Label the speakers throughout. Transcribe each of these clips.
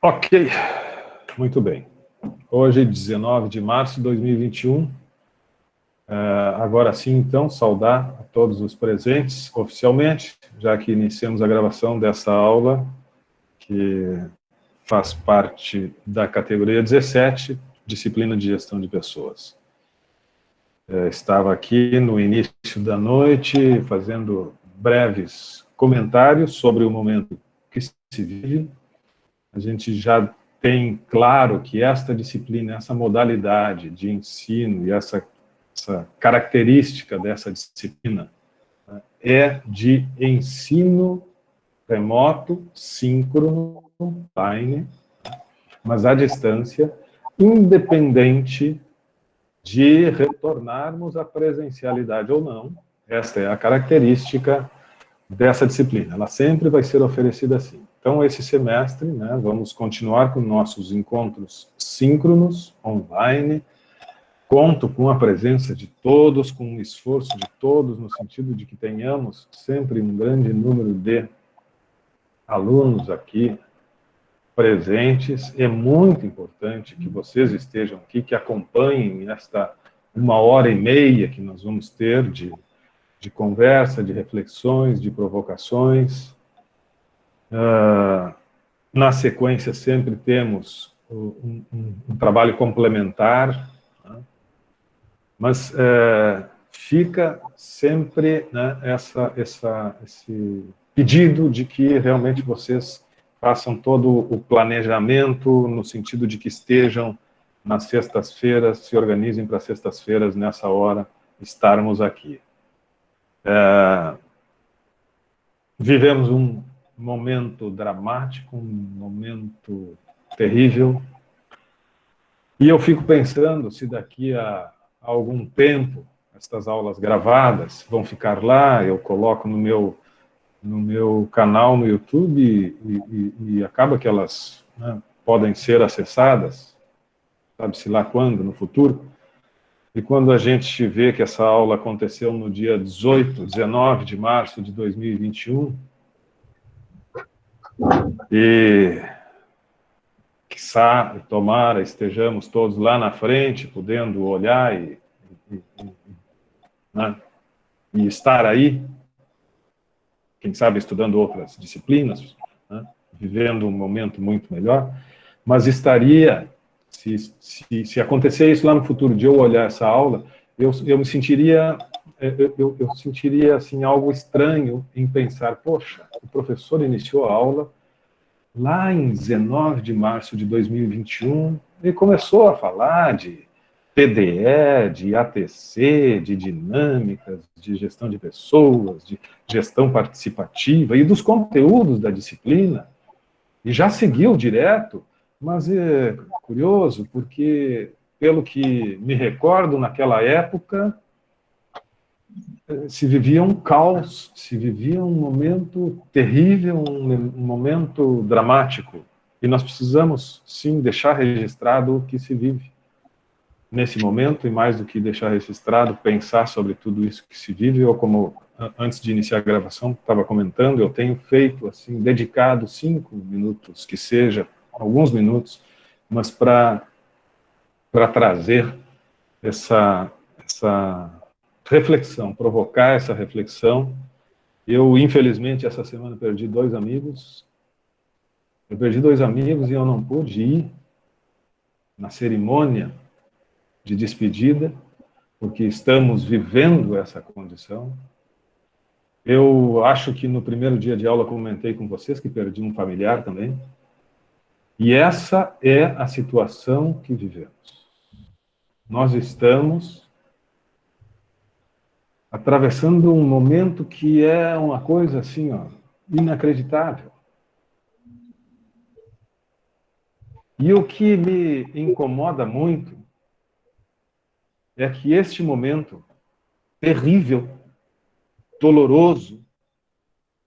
Speaker 1: Ok, muito bem. Hoje, 19 de março de 2021. Agora sim, então, saudar a todos os presentes oficialmente, já que iniciamos a gravação dessa aula, que faz parte da categoria 17, Disciplina de Gestão de Pessoas. Estava aqui no início da noite, fazendo breves comentários sobre o momento que se vive. A gente já tem claro que esta disciplina, essa modalidade de ensino e essa característica dessa disciplina é de ensino remoto, síncrono, online, mas à distância, independente de retornarmos à presencialidade ou não. Esta é a característica dessa disciplina. Ela sempre vai ser oferecida assim. Então, esse semestre, vamos continuar com nossos encontros síncronos, online. Conto com a presença de todos, com o esforço de todos, no sentido de que tenhamos sempre um grande número de alunos aqui presentes. É muito importante que vocês estejam aqui, que acompanhem esta 1h30 que nós vamos ter de conversa, de reflexões, de provocações. Na sequência, sempre temos um trabalho complementar, mas fica sempre esse pedido de que realmente vocês façam todo o planejamento no sentido de que estejam nas sextas-feiras, se organizem para sextas-feiras, nessa hora, estarmos aqui. Vivemos um momento dramático, um momento terrível, e eu fico pensando se daqui a algum tempo estas aulas gravadas vão ficar lá, eu coloco no meu canal no YouTube e acaba que elas podem ser acessadas, sabe-se lá quando, no futuro. E quando a gente vê que essa aula aconteceu no dia 19 de março de 2021, e quiçá, tomara, estejamos todos lá na frente, podendo olhar e estar aí, quem sabe estudando outras disciplinas, vivendo um momento muito melhor, mas estaria, se acontecer isso lá no futuro, de eu olhar essa aula, eu me sentiria, eu sentiria assim, algo estranho em pensar, poxa, o professor iniciou a aula lá em 19 de março de 2021, ele começou a falar de PDE, de ATC, de dinâmicas, de gestão de pessoas, de gestão participativa e dos conteúdos da disciplina, e já seguiu direto, mas é curioso, porque, pelo que me recordo, naquela época, se vivia um caos, se vivia um momento terrível, um momento dramático, e nós precisamos, sim, deixar registrado o que se vive nesse momento, e mais do que deixar registrado, pensar sobre tudo isso que se vive. Eu, como antes de iniciar a gravação, estava comentando, eu tenho feito, assim, dedicado 5 minutos, que seja, alguns minutos, mas para trazer essa reflexão, provocar essa reflexão. Eu, infelizmente, essa semana perdi 2 amigos. Eu perdi 2 amigos e eu não pude ir na cerimônia de despedida, porque estamos vivendo essa condição. Eu acho que no primeiro dia de aula comentei com vocês que perdi um familiar também. E essa é a situação que vivemos. Nós estamos atravessando um momento que é uma coisa assim, inacreditável. E o que me incomoda muito é que este momento terrível, doloroso,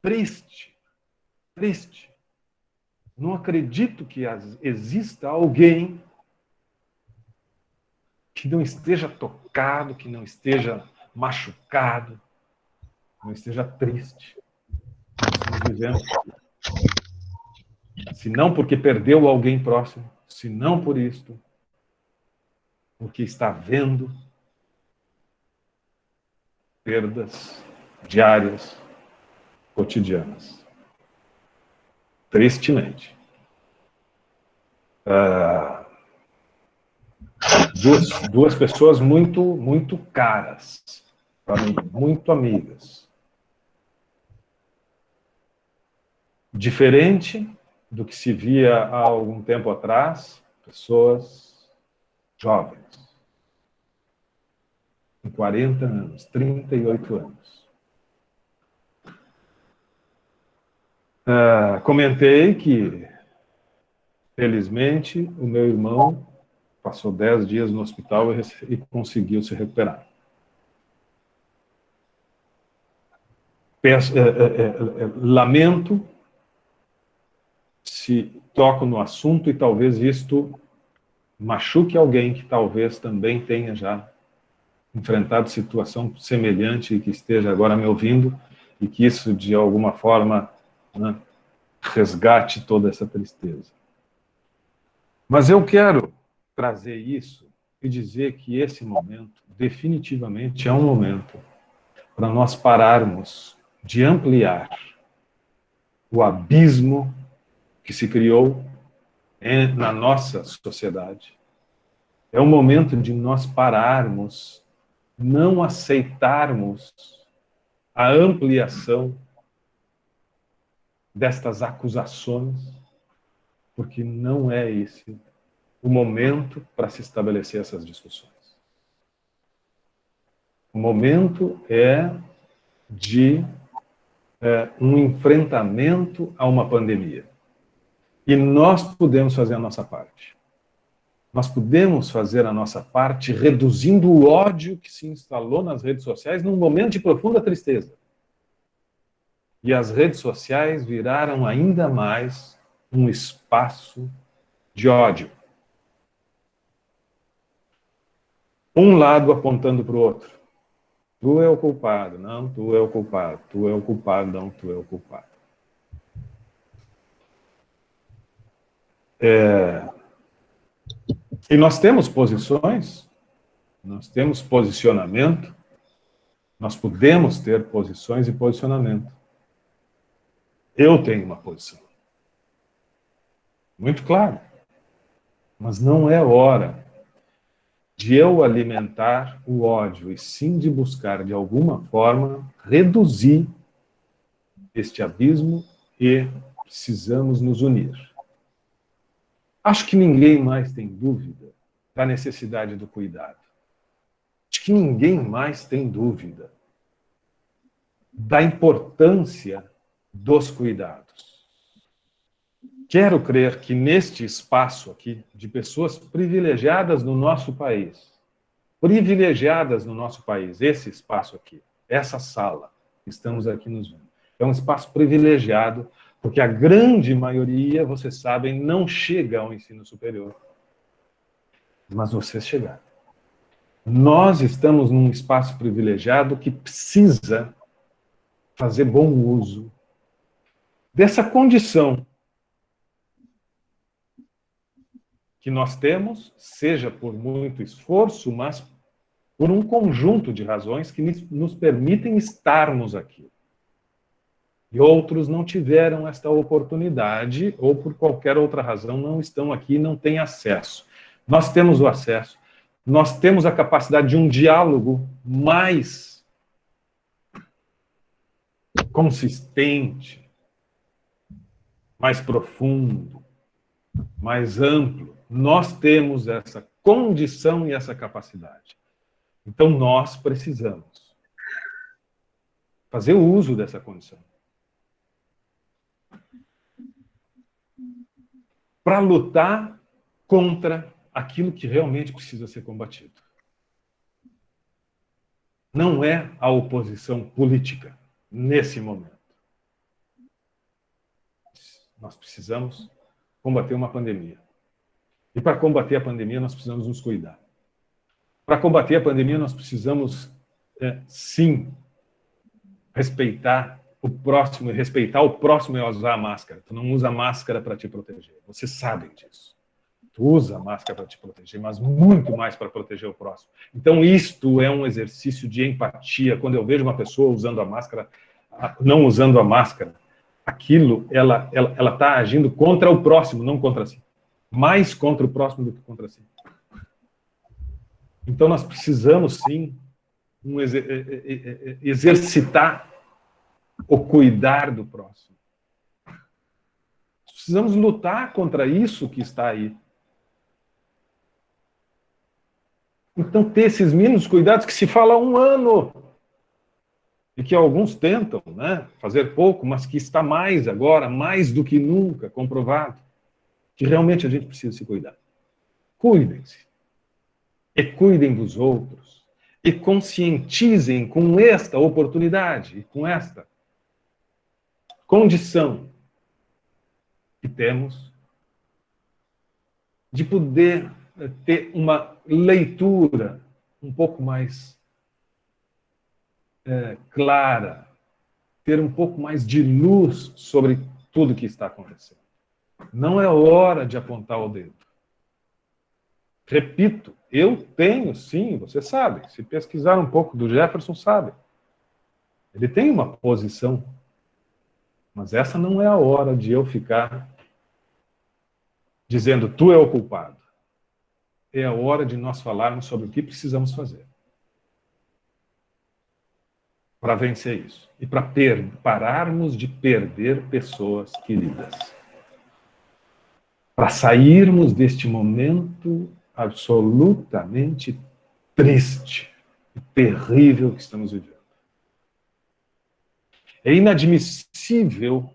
Speaker 1: triste, não acredito que exista alguém que não esteja tocado, que não esteja machucado, não esteja triste. Estamos vivendo Se não porque perdeu alguém próximo, se não por isto, porque está vendo perdas diárias, cotidianas. Tristemente. Duas pessoas muito caras para mim, muito amigas. Diferente do que se via há algum tempo atrás, pessoas jovens, com 40 anos, 38 anos. Comentei que, felizmente, o meu irmão passou 10 dias no hospital e conseguiu se recuperar. Lamento se toco no assunto e talvez isto machuque alguém que talvez também tenha já enfrentado situação semelhante e que esteja agora me ouvindo e que isso, de alguma forma, né, resgate toda essa tristeza. Mas eu quero trazer isso e dizer que esse momento, definitivamente, é um momento para nós pararmos de ampliar o abismo que se criou na nossa sociedade. É um momento de nós pararmos, não aceitarmos a ampliação destas acusações, porque não é esse o momento para se estabelecer essas discussões. O momento é de um enfrentamento a uma pandemia. E nós podemos fazer a nossa parte. Nós podemos fazer a nossa parte reduzindo o ódio que se instalou nas redes sociais num momento de profunda tristeza. E as redes sociais viraram ainda mais um espaço de ódio. Um lado apontando para o outro. Tu é o culpado, não, tu é o culpado. Tu é o culpado, não, tu é o culpado. E nós temos posições, nós temos posicionamento, nós podemos ter posições e posicionamento. Eu tenho uma posição. Muito claro. Mas não é hora de eu alimentar o ódio, e sim de buscar, de alguma forma, reduzir este abismo e precisamos nos unir. Acho que ninguém mais tem dúvida da necessidade do cuidado. Acho que ninguém mais tem dúvida da importância dos cuidados. Quero crer que neste espaço aqui, de pessoas privilegiadas no nosso país, esse espaço aqui, essa sala, estamos aqui nos vendo, é um espaço privilegiado, porque a grande maioria, vocês sabem, não chega ao ensino superior. Mas vocês chegaram. Nós estamos num espaço privilegiado que precisa fazer bom uso dessa condição que nós temos, seja por muito esforço, mas por um conjunto de razões que nos permitem estarmos aqui. E outros não tiveram esta oportunidade, ou por qualquer outra razão não estão aqui e não têm acesso. Nós temos o acesso, nós temos a capacidade de um diálogo mais consistente, mais profundo, mais amplo. Nós temos essa condição e essa capacidade. Então nós precisamos fazer uso dessa condição. Para lutar contra aquilo que realmente precisa ser combatido. Não é a oposição política nesse momento. Nós precisamos combater uma pandemia. E para combater a pandemia, nós precisamos nos cuidar. Para combater a pandemia, nós precisamos, sim, respeitar o próximo, respeitar o próximo é usar a máscara. Tu não usa a máscara para te proteger. Vocês sabem disso. Tu usa a máscara para te proteger, mas muito mais para proteger o próximo. Então, isto é um exercício de empatia. Quando eu vejo uma pessoa usando a máscara, não usando a máscara, aquilo, ela está agindo contra o próximo, não contra si. Mais contra o próximo do que contra si. Então, nós precisamos, sim, exercitar o cuidar do próximo. Precisamos lutar contra isso que está aí. Então, ter esses mínimos cuidados que se fala há um ano, e que alguns tentam, né, fazer pouco, mas que está mais agora, mais do que nunca, comprovado, que realmente a gente precisa se cuidar. Cuidem-se. E cuidem dos outros. E conscientizem com esta oportunidade, com esta condição que temos de poder ter uma leitura um pouco mais clara, ter um pouco mais de luz sobre tudo que está acontecendo. Não é hora de apontar o dedo. Repito, eu tenho, sim, você sabe, se pesquisar um pouco do Jefferson, sabe. Ele tem uma posição, mas essa não é a hora de eu ficar dizendo, tu é o culpado. É a hora de nós falarmos sobre o que precisamos fazer para vencer isso. E para pararmos de perder pessoas queridas. Para sairmos deste momento absolutamente triste e terrível que estamos vivendo. É inadmissível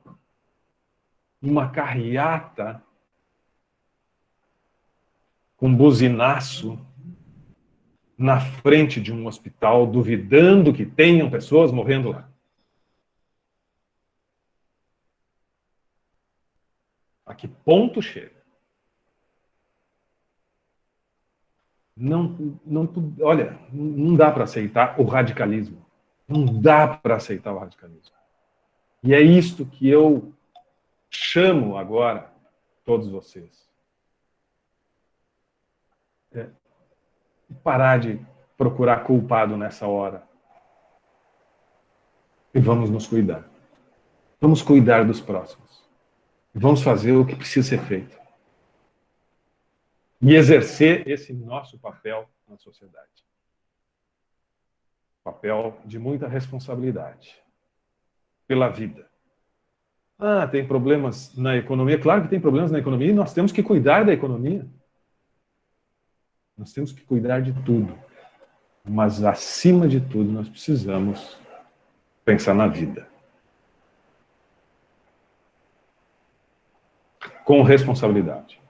Speaker 1: uma carreata com buzinaço na frente de um hospital, duvidando que tenham pessoas morrendo lá. A que ponto chega? Olha, não dá para aceitar o radicalismo. Não dá para aceitar o radicalismo. E é isto que eu chamo agora todos vocês. Parar de procurar culpado nessa hora. E vamos nos cuidar. Vamos cuidar dos próximos. E vamos fazer o que precisa ser feito. E exercer esse nosso papel na sociedade. Papel de muita responsabilidade pela vida. Tem problemas na economia? Claro que tem problemas na economia e nós temos que cuidar da economia. Nós temos que cuidar de tudo. Mas, acima de tudo, nós precisamos pensar na vida. Com responsabilidade.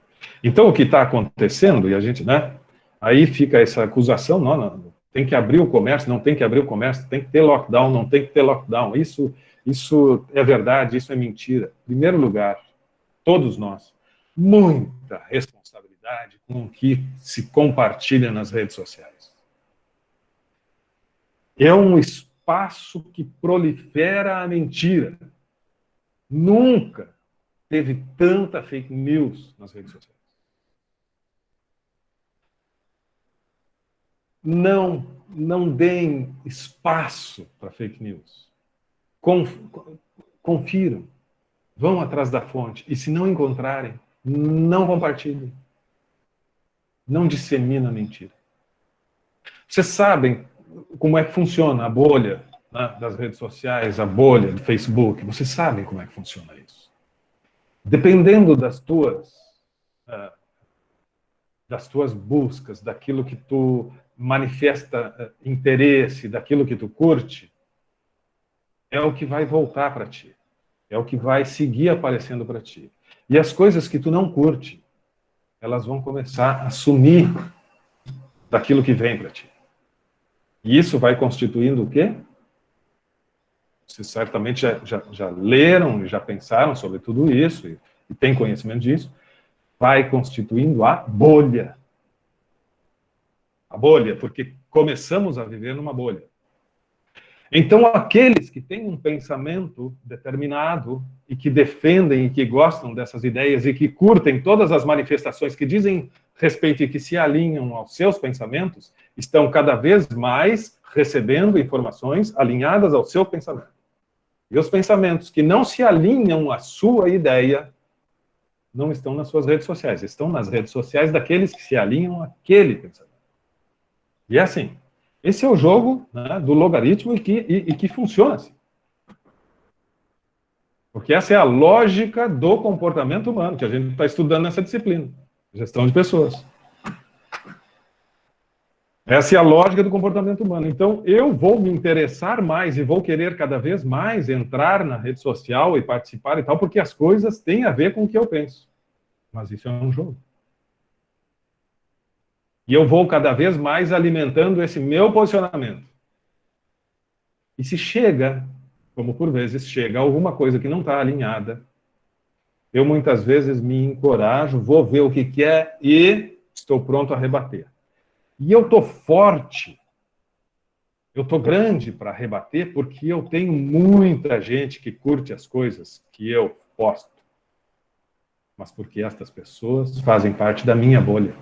Speaker 1: Então, o que está acontecendo, e a gente, né? Aí fica essa acusação, não, tem que abrir o comércio, não tem que abrir o comércio, tem que ter lockdown, não tem que ter lockdown. Isso é verdade, isso é mentira. Em primeiro lugar, todos nós, muita responsabilidade com o que se compartilha nas redes sociais. É um espaço que prolifera a mentira. Nunca teve tanta fake news nas redes sociais. Não deem espaço para fake news. Confiram. Vão atrás da fonte. E se não encontrarem, não compartilhem. Não dissemina mentira. Vocês sabem como é que funciona a bolha, né, das redes sociais, a bolha do Facebook. Vocês sabem como é que funciona isso. Dependendo das tuas buscas, daquilo que tu manifesta interesse, daquilo que tu curte, é o que vai voltar para ti. É o que vai seguir aparecendo para ti. E as coisas que tu não curte, elas vão começar a sumir daquilo que vem para ti. E isso vai constituindo o quê? Vocês certamente já leram e já pensaram sobre tudo isso e têm conhecimento disso. Vai constituindo a bolha. A bolha, porque começamos a viver numa bolha. Então, aqueles que têm um pensamento determinado e que defendem e que gostam dessas ideias e que curtem todas as manifestações que dizem respeito e que se alinham aos seus pensamentos, estão cada vez mais recebendo informações alinhadas ao seu pensamento. E os pensamentos que não se alinham à sua ideia não estão nas suas redes sociais, estão nas redes sociais daqueles que se alinham àquele pensamento. E é assim. Esse é o jogo, né, do logaritmo e que funciona assim. Porque essa é a lógica do comportamento humano, que a gente está estudando nessa disciplina, gestão de pessoas. Essa é a lógica do comportamento humano. Então, eu vou me interessar mais e vou querer cada vez mais entrar na rede social e participar e tal, porque as coisas têm a ver com o que eu penso. Mas isso é um jogo. E eu vou cada vez mais alimentando esse meu posicionamento. E se chega, como por vezes chega, alguma coisa que não está alinhada, eu muitas vezes me encorajo, vou ver o que é e estou pronto a rebater. E eu estou forte, eu estou grande para rebater porque eu tenho muita gente que curte as coisas que eu posto. Mas porque estas pessoas fazem parte da minha bolha.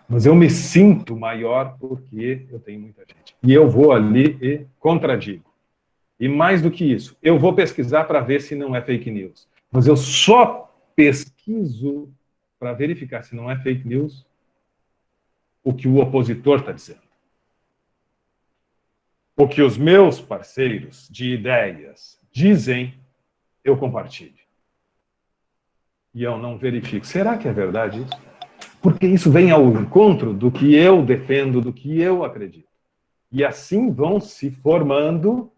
Speaker 1: Mas eu me sinto maior porque eu tenho muita gente. E eu vou ali e contradigo. E mais do que isso, eu vou pesquisar para ver se não é fake news. Mas eu só pesquiso para verificar se não é fake news o que o opositor está dizendo. O que os meus parceiros de ideias dizem, eu compartilho. E eu não verifico. Será que é verdade isso? Porque isso vem ao encontro do que eu defendo, do que eu acredito. E assim vão se formando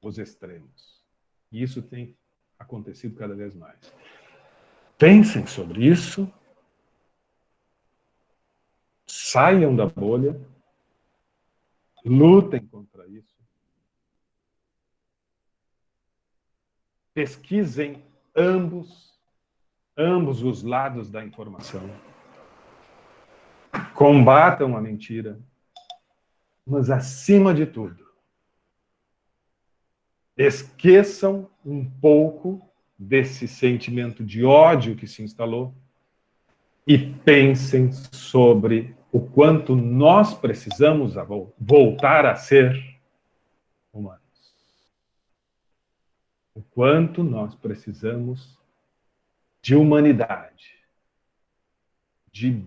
Speaker 1: os extremos. E isso tem acontecido cada vez mais. Pensem sobre isso, saiam da bolha, lutem contra isso, pesquisem ambos os lados da informação, combatam a mentira, mas acima de tudo, esqueçam um pouco desse sentimento de ódio que se instalou e pensem sobre o quanto nós precisamos voltar a ser humanos. O quanto nós precisamos de humanidade, de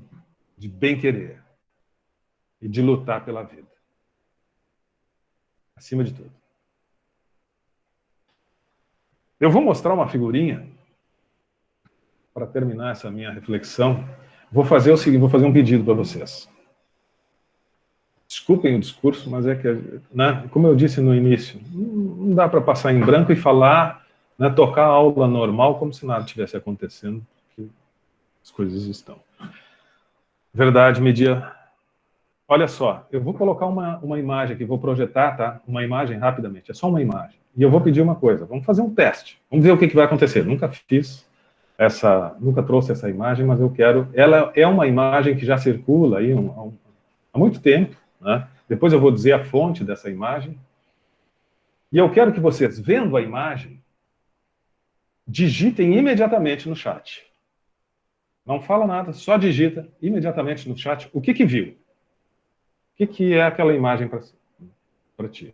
Speaker 1: bem-querer e de lutar pela vida. Acima de tudo. Eu vou mostrar uma figurinha para terminar essa minha reflexão. Vou fazer o seguinte, vou fazer um pedido para vocês. Desculpem o discurso, mas é que, né, como eu disse no início, não dá para passar em branco e falar, né, tocar a aula normal como se nada tivesse acontecendo, porque as coisas estão. Verdade, media. Olha só, eu vou colocar uma imagem aqui, vou projetar, tá? Uma imagem rapidamente, é só uma imagem. E eu vou pedir uma coisa, vamos fazer um teste. Vamos ver o que vai acontecer. Nunca trouxe essa imagem, mas eu quero... Ela é uma imagem que já circula aí há muito tempo, né? Depois eu vou dizer a fonte dessa imagem. E eu quero que vocês, vendo a imagem, digitem imediatamente no chat. Não fala nada, só digita imediatamente no chat o que viu. O que é aquela imagem para ti.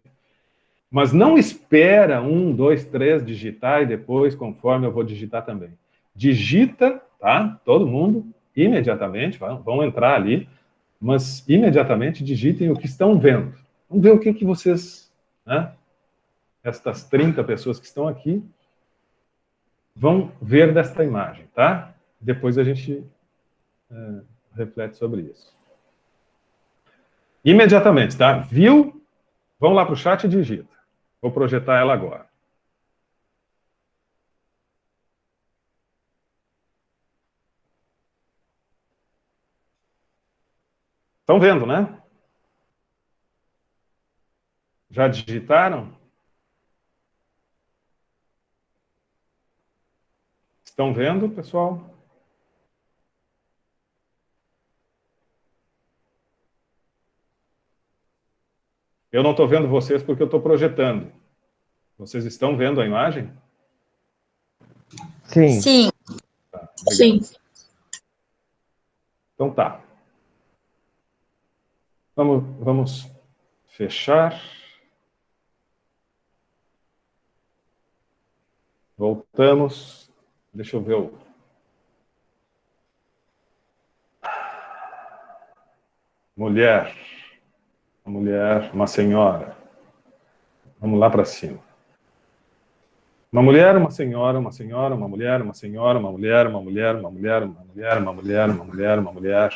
Speaker 1: Mas não espera 1, 2, 3 digitar e depois, conforme eu vou digitar também. Digita, tá? Todo mundo, imediatamente, vão entrar ali, mas imediatamente digitem o que estão vendo. Vamos ver o que vocês, né? Estas 30 pessoas que estão aqui, vão ver desta imagem, tá? Depois a gente reflete sobre isso. Imediatamente, tá? Viu? Vão lá para o chat e digita. Vou projetar ela agora. Estão vendo, né? Já digitaram? Estão vendo, pessoal? Eu não estou vendo vocês porque eu estou projetando. Vocês estão vendo a imagem?
Speaker 2: Sim.
Speaker 3: Sim.
Speaker 1: Tá,
Speaker 3: Sim.
Speaker 1: então tá. Vamos fechar. Voltamos. Deixa eu ver o... Mulher. Uma mulher, uma senhora. Vamos lá para cima. Uma mulher, uma senhora, uma senhora, uma mulher, uma senhora, uma mulher, uma mulher, uma mulher, uma mulher, uma mulher, uma mulher, uma mulher.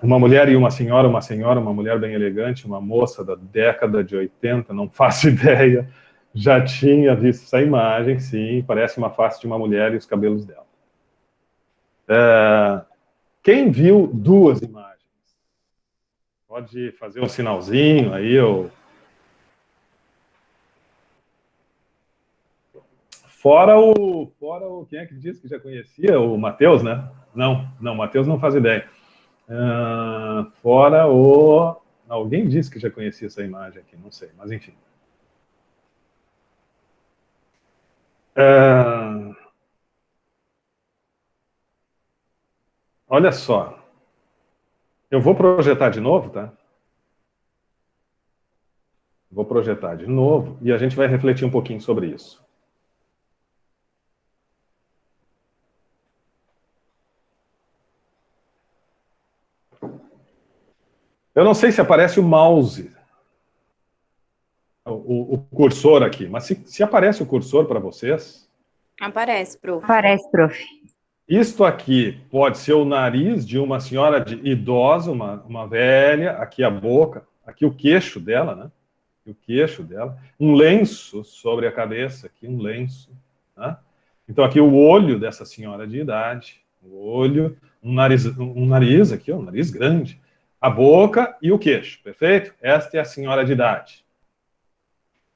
Speaker 1: Uma mulher e uma senhora, uma mulher bem elegante, uma moça da década de 80, não faço ideia. Já tinha visto essa imagem, sim, parece uma face de uma mulher e os cabelos dela. Quem viu duas imagens? Pode fazer um sinalzinho aí, ou... Fora o... Quem é que disse que já conhecia? O Matheus, né? Não, o Matheus não faz ideia. Fora o... Alguém disse que já conhecia essa imagem aqui, não sei, mas enfim. Olha só. Eu vou projetar de novo, tá? Vou projetar de novo e a gente vai refletir um pouquinho sobre isso. Eu não sei se aparece o mouse, o cursor aqui, mas se aparece o cursor para vocês...
Speaker 3: Aparece, prof.
Speaker 4: Parece, prof.
Speaker 1: Isto aqui pode ser o nariz de uma senhora idosa, uma velha, aqui a boca, aqui o queixo dela, né? O queixo dela, um lenço sobre a cabeça, aqui um lenço, né? Então aqui o olho dessa senhora de idade, o olho, um nariz aqui, um nariz grande, a boca e o queixo, perfeito? Esta é a senhora de idade.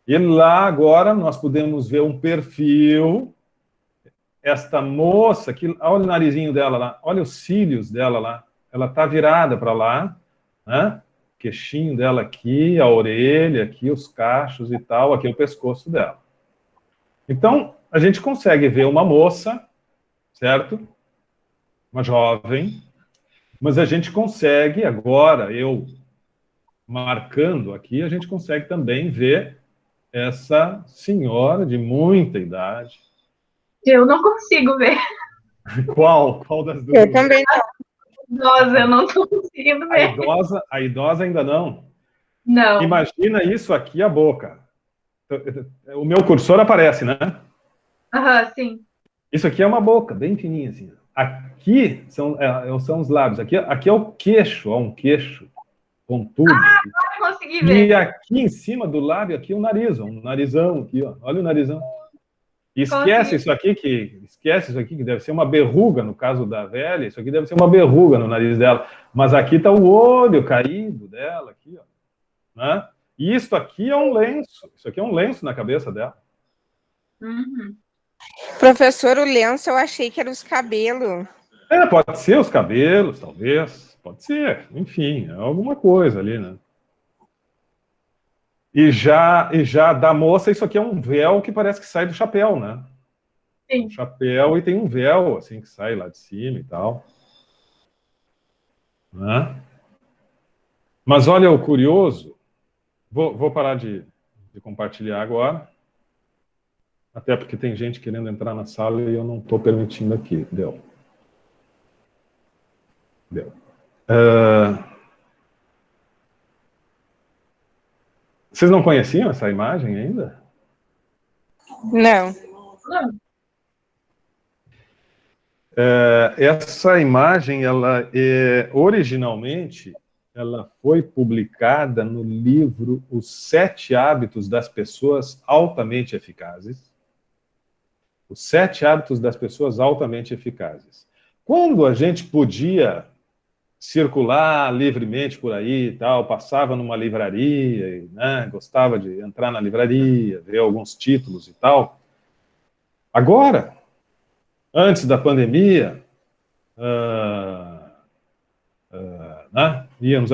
Speaker 1: E lá agora nós podemos ver um perfil. Esta moça aqui, olha o narizinho dela lá, olha os cílios dela lá, ela está virada para lá, né? O queixinho dela aqui, a orelha aqui, os cachos e tal, aqui é o pescoço dela. Então, a gente consegue ver uma moça, certo? Uma jovem, mas a gente consegue, agora, eu marcando aqui, a gente consegue também ver essa senhora de muita idade.
Speaker 5: Eu não consigo ver.
Speaker 1: Qual das duas?
Speaker 4: Eu também não.
Speaker 5: Nossa, eu não tô conseguindo ver.
Speaker 1: A idosa ainda não.
Speaker 5: Não.
Speaker 1: Imagina isso aqui, a boca. O meu cursor aparece, né?
Speaker 5: Aham, sim.
Speaker 1: Isso aqui é uma boca, bem fininha assim. Aqui são os lábios. Aqui é o queixo, ó, um queixo pontudo.
Speaker 5: Não consegui ver.
Speaker 1: E aqui em cima do lábio, aqui o nariz, ó, um narizão aqui, ó. Olha o narizão. E esquece isso aqui que deve ser uma berruga, no caso da velha, isso aqui deve ser uma berruga no nariz dela. Mas aqui está o olho caído dela, aqui, ó. Né? E isso aqui é um lenço. Isso aqui é um lenço na cabeça dela.
Speaker 5: Uhum.
Speaker 4: Professor, o lenço eu achei que era os cabelos.
Speaker 1: Pode ser os cabelos, talvez. Pode ser. Enfim, é alguma coisa ali, né? E já da moça, isso aqui é um véu que parece que sai do chapéu, né?
Speaker 5: Sim.
Speaker 1: Um chapéu e tem um véu, assim, que sai lá de cima e tal. Né? Mas olha o curioso. Vou parar de compartilhar agora. Até porque tem gente querendo entrar na sala e eu não estou permitindo aqui. Deu. Vocês não conheciam essa imagem ainda?
Speaker 4: Não.
Speaker 1: Essa imagem, originalmente, ela foi publicada no livro Os 7 Hábitos das Pessoas Altamente Eficazes. Os 7 Hábitos das Pessoas Altamente Eficazes. Quando a gente podia circular livremente por aí e tal, passava numa livraria, né, gostava de entrar na livraria, ver alguns títulos e tal. Agora, antes da pandemia, né, íamos...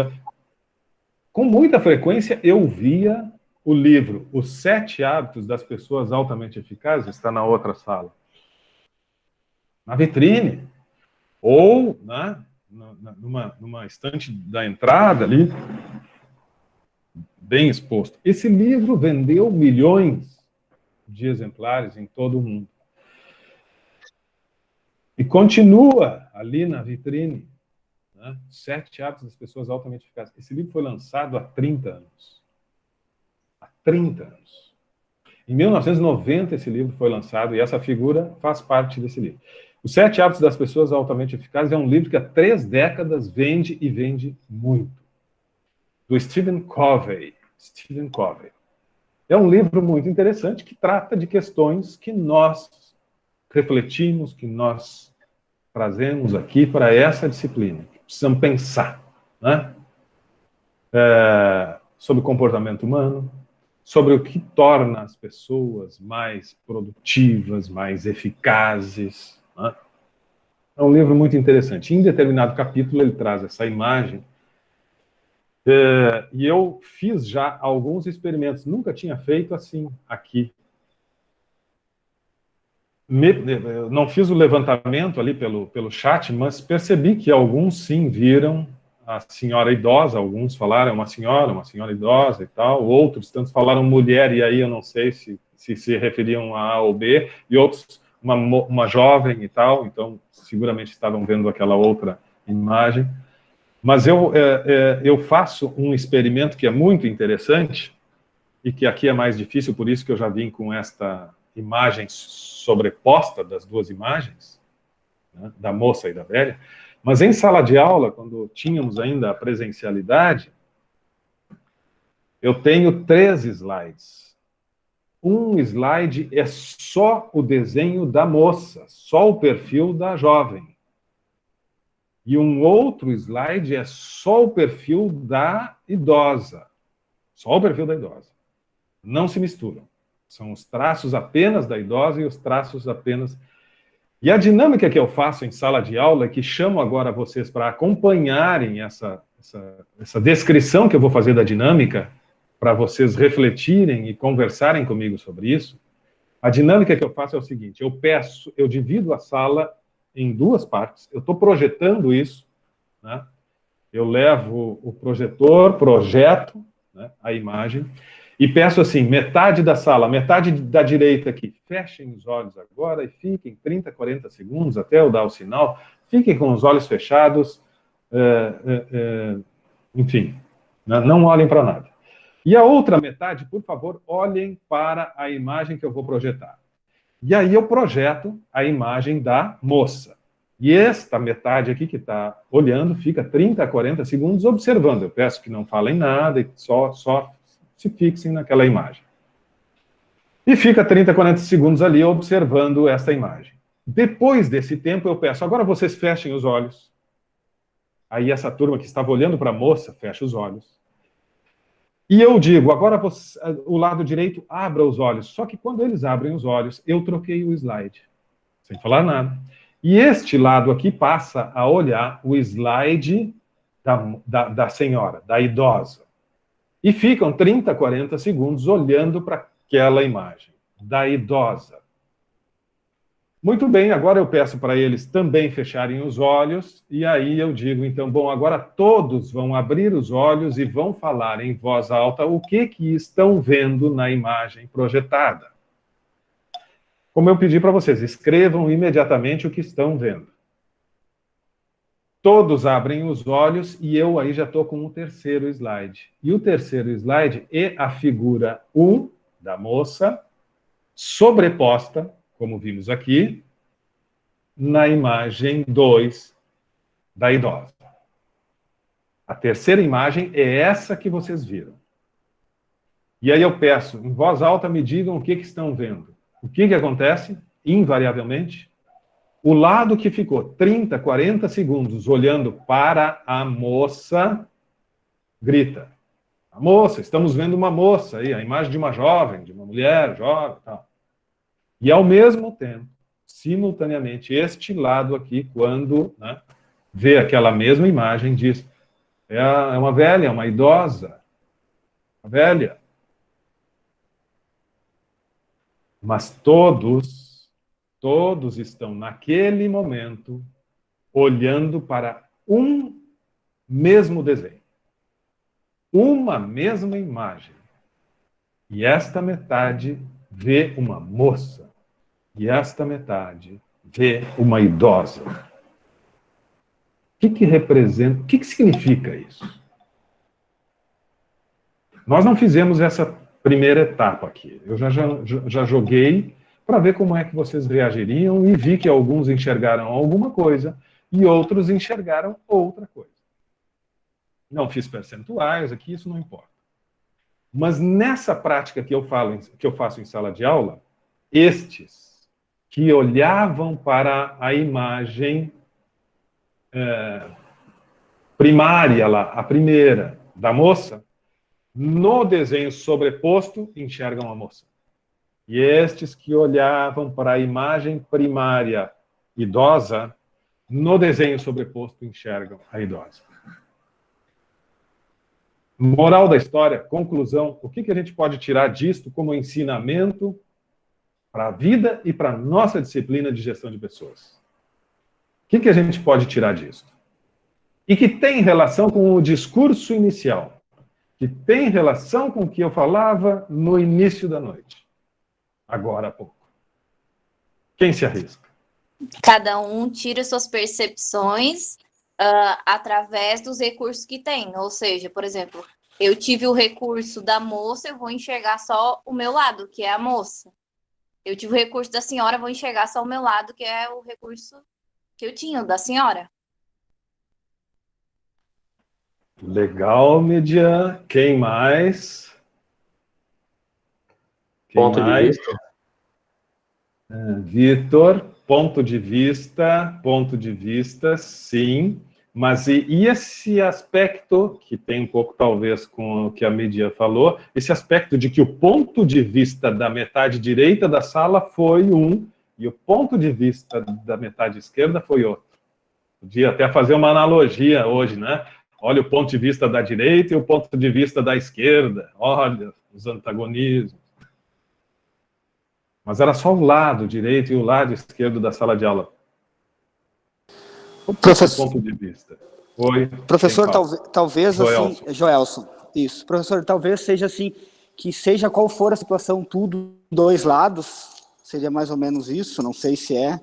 Speaker 1: com muita frequência, eu via o livro Os 7 Hábitos das Pessoas Altamente Eficazes, está na outra sala, na vitrine, ou, né, numa estante da entrada ali, bem exposto. Esse livro vendeu milhões de exemplares em todo o mundo. E continua ali na vitrine, né, 7 Hábitos das Pessoas Altamente Eficazes. Esse livro foi lançado há 30 anos. Há 30 anos. Em 1990, esse livro foi lançado, e essa figura faz parte desse livro. Os 7 Hábitos das Pessoas Altamente Eficazes é um livro que há 3 décadas vende, e vende muito. Do Stephen Covey. Stephen Covey. É um livro muito interessante que trata de questões que nós refletimos, que nós trazemos aqui para essa disciplina. Precisamos pensar, né? Sobre o comportamento humano, sobre o que torna as pessoas mais produtivas, mais eficazes, né? É um livro muito interessante. Em determinado capítulo ele traz essa imagem. E eu fiz já alguns experimentos. Nunca tinha feito assim aqui. Não fiz o levantamento ali pelo chat, mas percebi que alguns sim viram a senhora idosa. Alguns falaram uma senhora idosa e tal. Outros tantos falaram mulher, e aí eu não sei se referiam a A ou B. E outros, uma jovem e tal. Então, seguramente estavam vendo aquela outra imagem. Mas eu faço um experimento que é muito interessante, e que aqui é mais difícil, por isso que eu já vim com esta imagem sobreposta das duas imagens, né, da moça e da velha. Mas em sala de aula, quando tínhamos ainda a presencialidade, eu tenho 3 slides. Um slide é só o desenho da moça, só o perfil da jovem. E um outro slide é só o perfil da idosa. Só o perfil da idosa. Não se misturam. São os traços apenas da idosa e os traços apenas... E a dinâmica que eu faço em sala de aula, que chamo agora vocês para acompanharem essa descrição que eu vou fazer da dinâmica, para vocês refletirem e conversarem comigo sobre isso, a dinâmica que eu faço é o seguinte: eu divido a sala em 2 partes, eu estou projetando isso, né? Eu levo o projetor, projeto, né, a imagem, e peço assim, metade da sala, metade da direita aqui, fechem os olhos agora e fiquem 30, 40 segundos, até eu dar o sinal, fiquem com os olhos fechados, enfim, né, não olhem para nada. E a outra metade, por favor, olhem para a imagem que eu vou projetar. E aí eu projeto a imagem da moça. E esta metade aqui que está olhando fica 30 a 40 segundos observando. Eu peço que não falem nada e só se fixem naquela imagem. E fica 30 a 40 segundos ali observando essa imagem. Depois desse tempo eu peço, agora vocês fechem os olhos. Aí essa turma que estava olhando para a moça, fecha os olhos. E eu digo, agora o lado direito abra os olhos. Só que quando eles abrem os olhos, eu troquei o slide. Sem falar nada. E este lado aqui passa a olhar o slide da senhora, da idosa. E ficam 30, 40 segundos olhando para aquela imagem da idosa. Muito bem, agora eu peço para eles também fecharem os olhos, e aí eu digo, então, bom, agora todos vão abrir os olhos e vão falar em voz alta o que estão vendo na imagem projetada. Como eu pedi para vocês, escrevam imediatamente o que estão vendo. Todos abrem os olhos e eu aí já estou com o terceiro slide. E o terceiro slide é a figura 1 da moça, sobreposta, como vimos aqui, na imagem 2 da idosa. A terceira imagem é essa que vocês viram. E aí eu peço, em voz alta, me digam o que estão vendo. O que acontece? Invariavelmente, o lado que ficou 30, 40 segundos olhando para a moça, grita. A moça, estamos vendo uma moça aí, a imagem de uma jovem, de uma mulher jovem e tal. E ao mesmo tempo, simultaneamente, este lado aqui, quando, né, vê aquela mesma imagem, diz, é uma velha, é uma idosa, velha. Mas todos estão naquele momento olhando para um mesmo desenho, uma mesma imagem. E esta metade vê uma moça, e esta metade vê uma idosa. O que representa, o que significa isso? Nós não fizemos essa primeira etapa aqui. Eu já joguei para ver como é que vocês reagiriam e vi que alguns enxergaram alguma coisa e outros enxergaram outra coisa. Não fiz percentuais aqui, isso não importa. Mas nessa prática que eu faço em sala de aula, estes que olhavam para a imagem primária lá, a primeira, da moça, no desenho sobreposto, enxergam a moça. E estes que olhavam para a imagem primária idosa, no desenho sobreposto, enxergam a idosa. Moral da história, conclusão, o que a gente pode tirar disto como ensinamento para a vida e para a nossa disciplina de gestão de pessoas? O que a gente pode tirar disto? E que tem relação com o discurso inicial, que tem relação com o que eu falava no início da noite, agora há pouco. Quem se arrisca?
Speaker 2: Cada um tira suas percepções através dos recursos que tem. Ou seja, por exemplo, eu tive o recurso da moça, eu vou enxergar só o meu lado, que é a moça. Eu tive o recurso da senhora, eu vou enxergar só o meu lado, que é o recurso que eu tinha, da senhora.
Speaker 1: Legal, Median. Quem mais?
Speaker 3: Ponto de vista.
Speaker 1: Vitor, ponto de vista, sim. Mas e esse aspecto, que tem um pouco, talvez, com o que a Median falou, esse aspecto de que o ponto de vista da metade direita da sala foi um, e o ponto de vista da metade esquerda foi outro. Podia até fazer uma analogia hoje, né? Olha o ponto de vista da direita e o ponto de vista da esquerda. Olha os antagonismos. Mas era só o lado direito e o lado esquerdo da sala de aula.
Speaker 6: Professor,
Speaker 1: Ponto de vista. Oi.
Speaker 6: Professor, talvez
Speaker 1: Joelson.
Speaker 6: assim, Joelson, isso. Professor, talvez seja assim, que seja qual for a situação, tudo, dois lados, seria mais ou menos isso, não sei se é.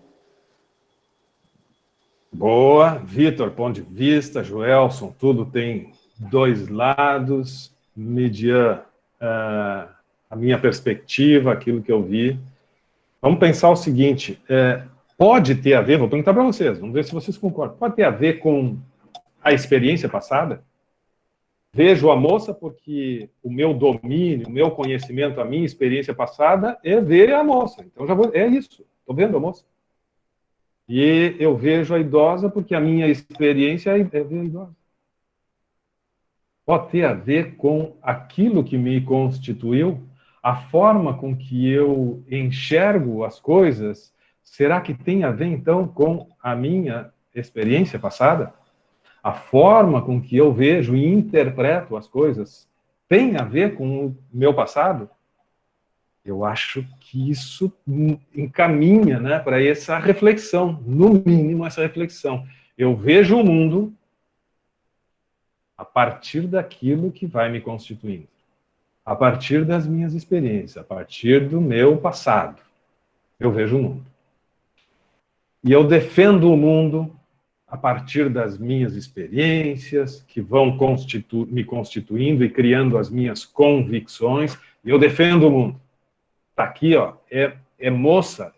Speaker 1: Boa, Vitor, ponto de vista, Joelson, tudo tem dois lados, Median, a minha perspectiva, aquilo que eu vi. Vamos pensar o seguinte, pode ter a ver, vou perguntar para vocês, vamos ver se vocês concordam, pode ter a ver com a experiência passada? Vejo a moça porque o meu domínio, o meu conhecimento, a minha experiência passada é ver a moça, então é isso, estou vendo a moça. E eu vejo a idosa porque a minha experiência é ver a idosa. Pode ter a ver com aquilo que me constituiu, a forma com que eu enxergo as coisas. Será que tem a ver, então, com a minha experiência passada? A forma com que eu vejo e interpreto as coisas tem a ver com o meu passado? Eu acho que isso encaminha, né, para essa reflexão, no mínimo essa reflexão. Eu vejo o mundo a partir daquilo que vai me constituindo, a partir das minhas experiências, a partir do meu passado. Eu vejo o mundo. E eu defendo o mundo a partir das minhas experiências, que vão me constituindo e criando as minhas convicções, e eu defendo o mundo. Está aqui, ó, é moça,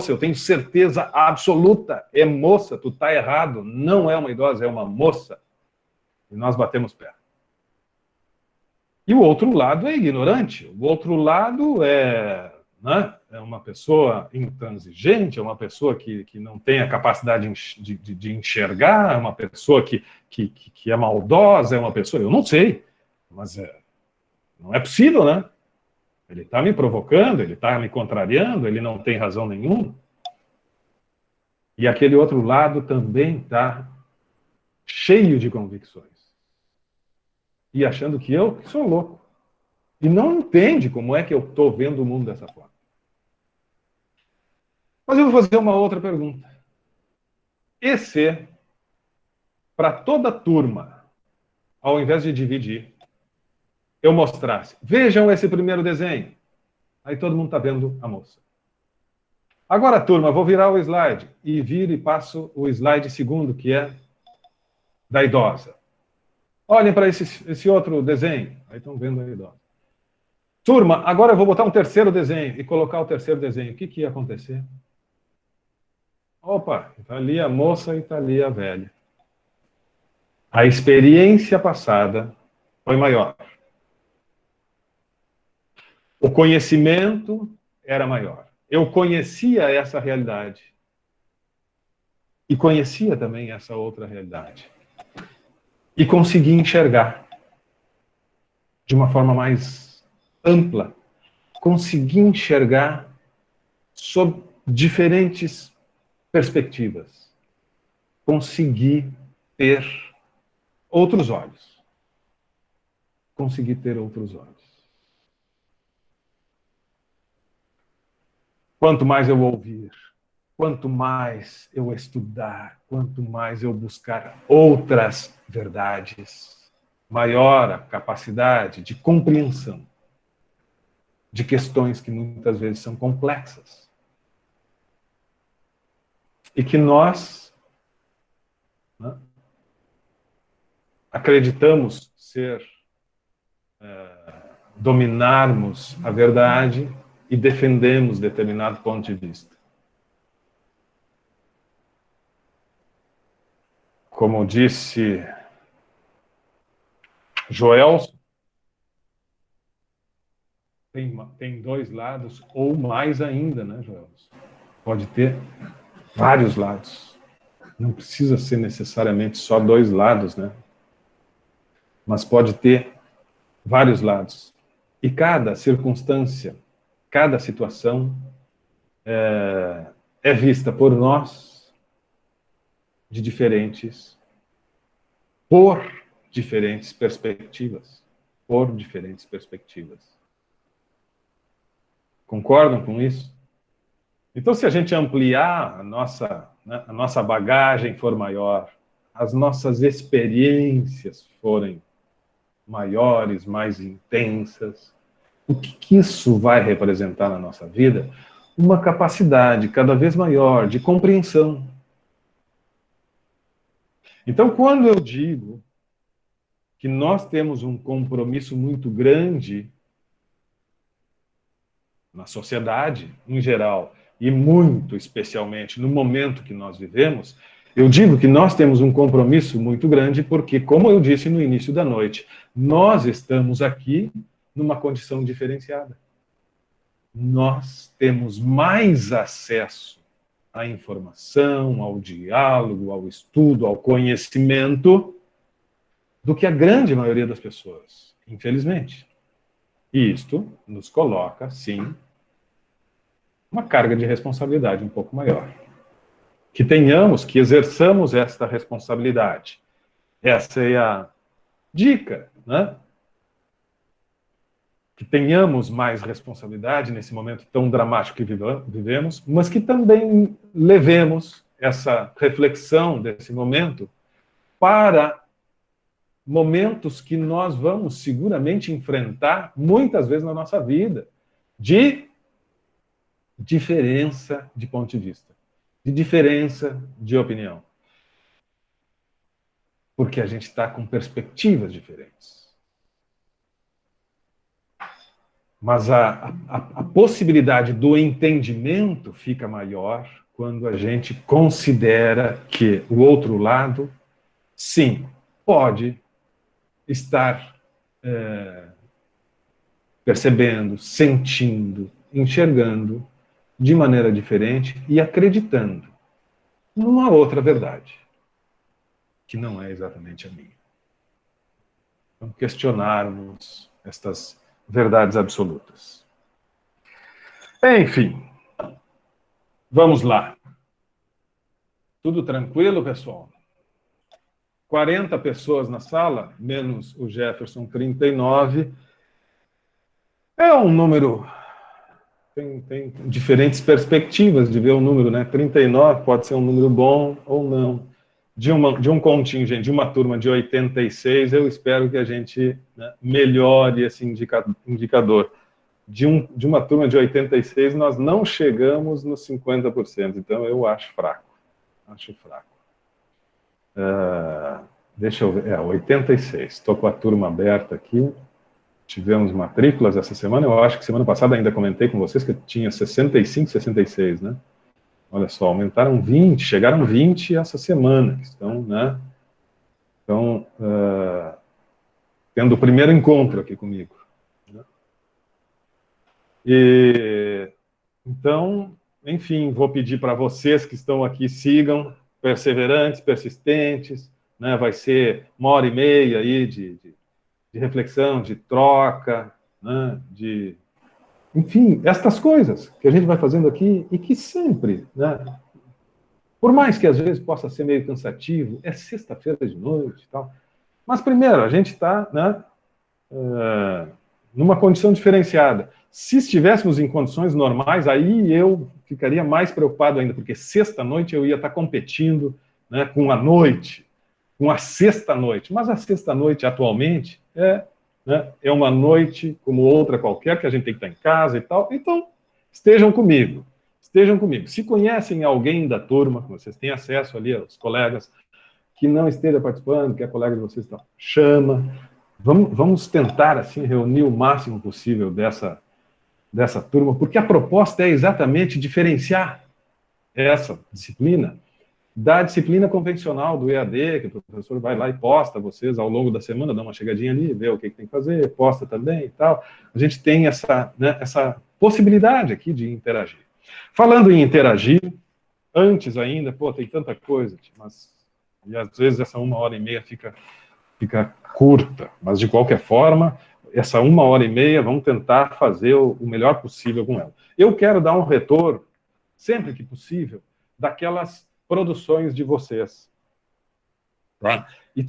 Speaker 1: eu tenho certeza absoluta, é moça, tu está errado, não é uma idosa, é uma moça. E nós batemos pé. E o outro lado é ignorante, o outro lado é uma pessoa intransigente, é uma pessoa que não tem a capacidade de enxergar, é uma pessoa que é maldosa, é uma pessoa, eu não sei, mas não é possível, né? Ele está me provocando, ele está me contrariando, ele não tem razão nenhuma. E aquele outro lado também está cheio de convicções. E achando que eu sou louco. E não entende como é que eu estou vendo o mundo dessa forma. Mas eu vou fazer uma outra pergunta. E se, para toda a turma, ao invés de dividir, eu mostrasse, vejam esse primeiro desenho. Aí todo mundo está vendo a moça. Agora, turma, vou virar o slide. E viro e passo o slide segundo, que é da idosa. Olhem para esse outro desenho. Aí estão vendo a idosa. Turma, agora eu vou botar um terceiro desenho e colocar o terceiro desenho. O que ia acontecer? Opa, está ali a moça e está ali a velha. A experiência passada foi maior. O conhecimento era maior. Eu conhecia essa realidade. E conhecia também essa outra realidade. E consegui enxergar de uma forma mais ampla. Consegui enxergar sob diferentes perspectivas. Consegui ter outros olhos. Consegui ter outros olhos. Quanto mais eu ouvir, quanto mais eu estudar, quanto mais eu buscar outras verdades, maior a capacidade de compreensão de questões que muitas vezes são complexas. E que nós, né, acreditamos ser, dominarmos a verdade e defendemos determinado ponto de vista. Como disse Joelson, tem dois lados, ou mais ainda, né, Joelson? Pode ter vários lados. Não precisa ser necessariamente só dois lados, né? Mas pode ter vários lados. E cada circunstância, cada situação é vista por nós por diferentes perspectivas. Por diferentes perspectivas. Concordam com isso? Então, se a gente ampliar a nossa bagagem for maior, as nossas experiências forem maiores, mais intensas, o que isso vai representar na nossa vida? Uma capacidade cada vez maior de compreensão. Então, quando eu digo que nós temos um compromisso muito grande na sociedade, em geral, e muito especialmente no momento que nós vivemos, eu digo que nós temos um compromisso muito grande porque, como eu disse no início da noite, nós estamos aqui numa condição diferenciada. Nós temos mais acesso à informação, ao diálogo, ao estudo, ao conhecimento, do que a grande maioria das pessoas, infelizmente. E isto nos coloca, sim, uma carga de responsabilidade um pouco maior. Que tenhamos, que exerçamos esta responsabilidade. Essa é a dica, né? Que tenhamos mais responsabilidade nesse momento tão dramático que vivemos, mas que também levemos essa reflexão desse momento para momentos que nós vamos seguramente enfrentar muitas vezes na nossa vida, de diferença de ponto de vista, de diferença de opinião. Porque a gente está com perspectivas diferentes. Mas a possibilidade do entendimento fica maior quando a gente considera que o outro lado, sim, pode estar percebendo, sentindo, enxergando de maneira diferente e acreditando numa outra verdade, que não é exatamente a minha. Então, questionarmos estas verdades absolutas. Enfim, vamos lá. Tudo tranquilo, pessoal? 40 pessoas na sala, menos o Jefferson, 39. É um número... Tem diferentes perspectivas de ver o número, né? 39 pode ser um número bom ou não. De um contingente, de uma turma de 86, eu espero que a gente, né, melhore esse indicador. De uma turma de 86, nós não chegamos nos 50%, então eu acho fraco. Acho fraco. Deixa eu ver, 86. Estou com a turma aberta aqui. Tivemos matrículas essa semana, eu acho que semana passada ainda comentei com vocês que tinha 65, 66, né? Olha só, aumentaram 20, chegaram 20 essa semana, que estão, né? Estão tendo o primeiro encontro aqui comigo. Né? Então, enfim, vou pedir para vocês que estão aqui, sigam, perseverantes, persistentes, né? Vai ser 1h30 aí de reflexão, de troca, né, enfim, estas coisas que a gente vai fazendo aqui e que sempre, né, por mais que às vezes possa ser meio cansativo, é sexta-feira de noite e tal, mas primeiro, a gente está, né, numa condição diferenciada. Se estivéssemos em condições normais, aí eu ficaria mais preocupado ainda, porque sexta-noite eu ia estar competindo, né, com a noite, com a sexta-noite. Mas a sexta-noite, atualmente, é uma noite como outra qualquer, que a gente tem que estar em casa e tal. Então, estejam comigo. Estejam comigo. Se conhecem alguém da turma, vocês têm acesso ali aos colegas, que não esteja participando, que é colega de vocês, tal, chama. Vamos tentar, assim, reunir o máximo possível dessa turma, porque a proposta é exatamente diferenciar essa disciplina da disciplina convencional do EAD, que o professor vai lá e posta vocês ao longo da semana, dá uma chegadinha ali, vê o que tem que fazer, posta também e tal. A gente tem essa possibilidade aqui de interagir. Falando em interagir, antes ainda, tem tanta coisa, mas e às vezes essa 1h30 fica curta, mas de qualquer forma, essa 1h30, vamos tentar fazer o melhor possível com ela. Eu quero dar um retorno, sempre que possível, daquelas produções de vocês. Tá? E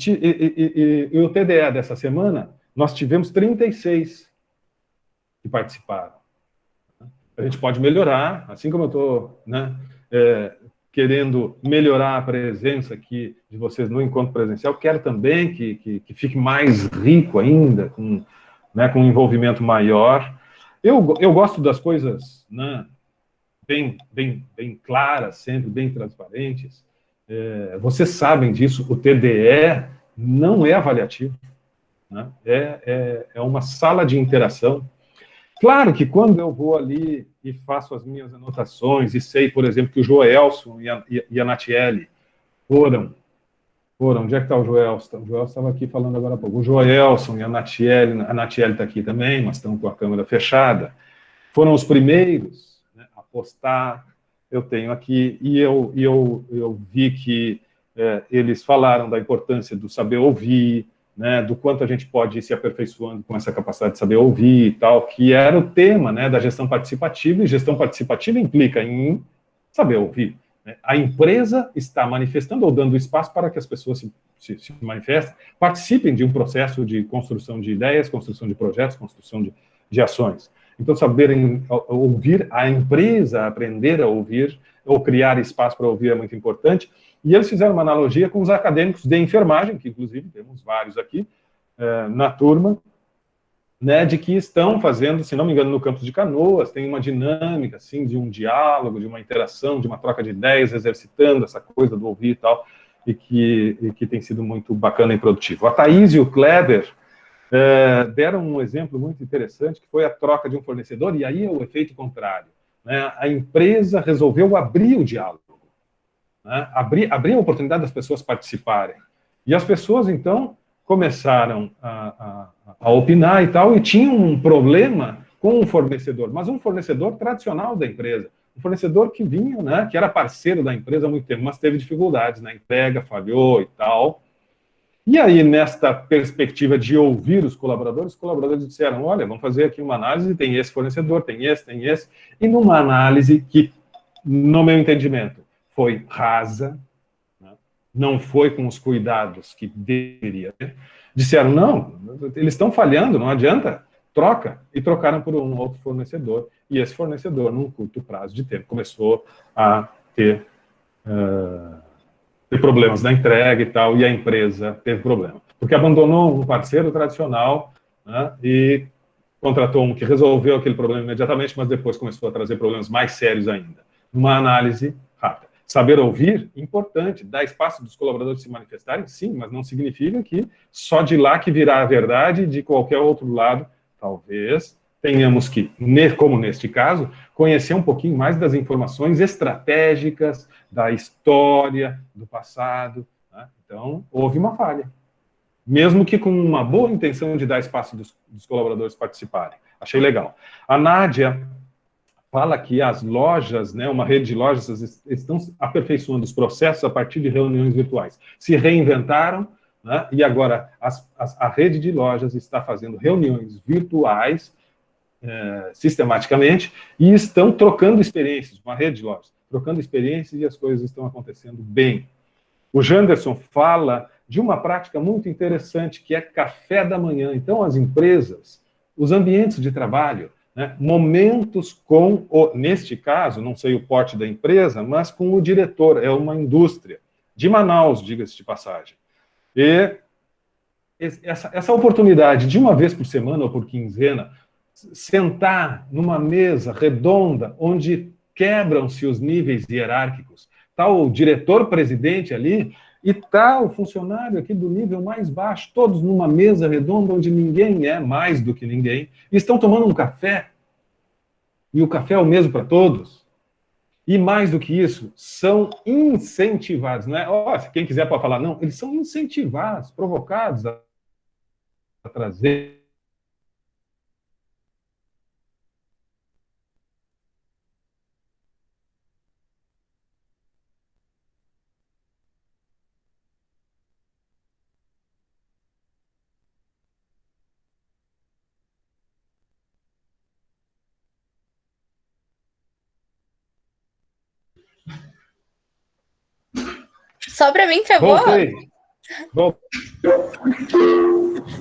Speaker 1: o TDE dessa semana, nós tivemos 36 que participaram. A gente pode melhorar, assim como eu estou, né, querendo melhorar a presença aqui de vocês no encontro presencial, quero também que fique mais rico ainda, com um envolvimento maior. Eu gosto das coisas, né, bem claras, sempre bem transparentes. Vocês sabem disso, o TDE não é avaliativo, né? É uma sala de interação. Claro que quando eu vou ali e faço as minhas anotações e sei, por exemplo, que o Joelson e a Natiele foram, onde é que está o Joelson? O Joelson estava aqui falando agora há pouco. O Joelson e a Natiele está aqui também, mas estão com a câmera fechada, foram os primeiros a postar. Eu tenho aqui, e eu vi que eles falaram da importância do saber ouvir, né, do quanto a gente pode ir se aperfeiçoando com essa capacidade de saber ouvir e tal, que era o tema, né, da gestão participativa, e gestão participativa implica em saber ouvir. Né? A empresa está manifestando ou dando espaço para que as pessoas se manifestem, participem de um processo de construção de ideias, construção de projetos, construção de ações. Então, saberem ouvir, a empresa aprender a ouvir, ou criar espaço para ouvir é muito importante. E eles fizeram uma analogia com os acadêmicos de enfermagem, que inclusive temos vários aqui na turma, né, de que estão fazendo, se não me engano, no campus de Canoas, tem uma dinâmica, assim, de um diálogo, de uma interação, de uma troca de ideias, exercitando essa coisa do ouvir e tal, e que tem sido muito bacana e produtivo. A Thaís e o Kleber deram um exemplo muito interessante, que foi a troca de um fornecedor, e aí é o efeito contrário. Né? A empresa resolveu abrir o diálogo, né? abrir a oportunidade das pessoas participarem. E as pessoas, então, começaram a opinar e tal, e tinham um problema com o fornecedor, mas um fornecedor tradicional da empresa, um fornecedor que vinha, né, que era parceiro da empresa há muito tempo, mas teve dificuldades na entrega, falhou e tal. E aí, nesta perspectiva de ouvir os colaboradores disseram, olha, vamos fazer aqui uma análise, tem esse fornecedor, tem esse, e numa análise que, no meu entendimento, foi rasa, né? Não foi com os cuidados que deveria ter, disseram, não, eles estão falhando, não adianta troca, e trocaram por um outro fornecedor, e esse fornecedor, num curto prazo de tempo, começou a ter problemas na entrega e tal, e a empresa teve problema. Porque abandonou um parceiro tradicional, né, e contratou um que resolveu aquele problema imediatamente, mas depois começou a trazer problemas mais sérios ainda. Uma análise rápida. Saber ouvir, importante. Dar espaço dos colaboradores se manifestarem, sim, mas não significa que só de lá que virá a verdade, de qualquer outro lado, talvez tenhamos que, como neste caso, conhecer um pouquinho mais das informações estratégicas, da história, do passado. Né? Então, houve uma falha. Mesmo que com uma boa intenção de dar espaço dos colaboradores participarem. Achei legal. A Nádia fala que as lojas, né, uma rede de lojas, estão aperfeiçoando os processos a partir de reuniões virtuais. Se reinventaram, né, e agora a rede de lojas está fazendo reuniões virtuais sistematicamente e estão trocando experiências, uma rede de lojas, trocando experiências e as coisas estão acontecendo bem. O Janderson fala de uma prática muito interessante, que é café da manhã. Então, as empresas, os ambientes de trabalho, né, momentos com, neste caso, não sei o porte da empresa, mas com o diretor, é uma indústria, de Manaus, diga-se de passagem. E essa oportunidade de uma vez por semana ou por quinzena, sentar numa mesa redonda, onde quebram-se os níveis hierárquicos, está o diretor-presidente ali, e está o funcionário aqui do nível mais baixo, todos numa mesa redonda onde ninguém é mais do que ninguém, e estão tomando um café, e o café é o mesmo para todos. E mais do que isso, são incentivados, né? Quem quiser pode falar, não, eles são incentivados, provocados a trazer
Speaker 3: Só pra mim, travou?
Speaker 1: Voltei.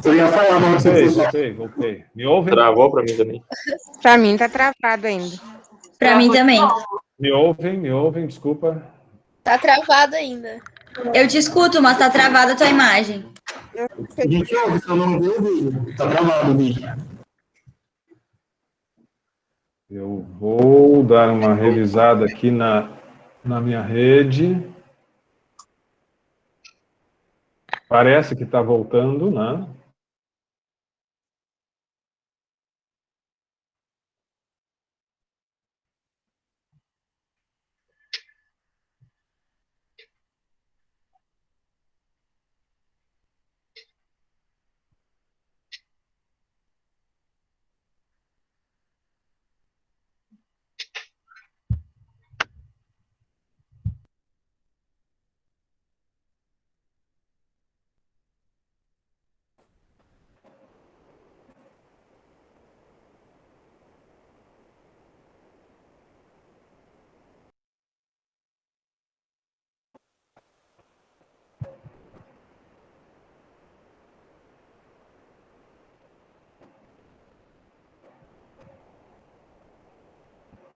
Speaker 7: Eu ia falar, não sei.
Speaker 1: Voltei. Me ouvem?
Speaker 8: Travou pra mim também.
Speaker 4: Pra mim tá travado ainda.
Speaker 3: Pra mim também.
Speaker 1: Me ouvem, desculpa.
Speaker 3: Tá travado ainda.
Speaker 9: Eu te escuto, mas tá travada a tua imagem.
Speaker 7: A gente ouve, se eu não ver o vídeo. Tá travado o vídeo.
Speaker 1: Eu vou dar uma revisada aqui na minha rede. Parece que está voltando, né?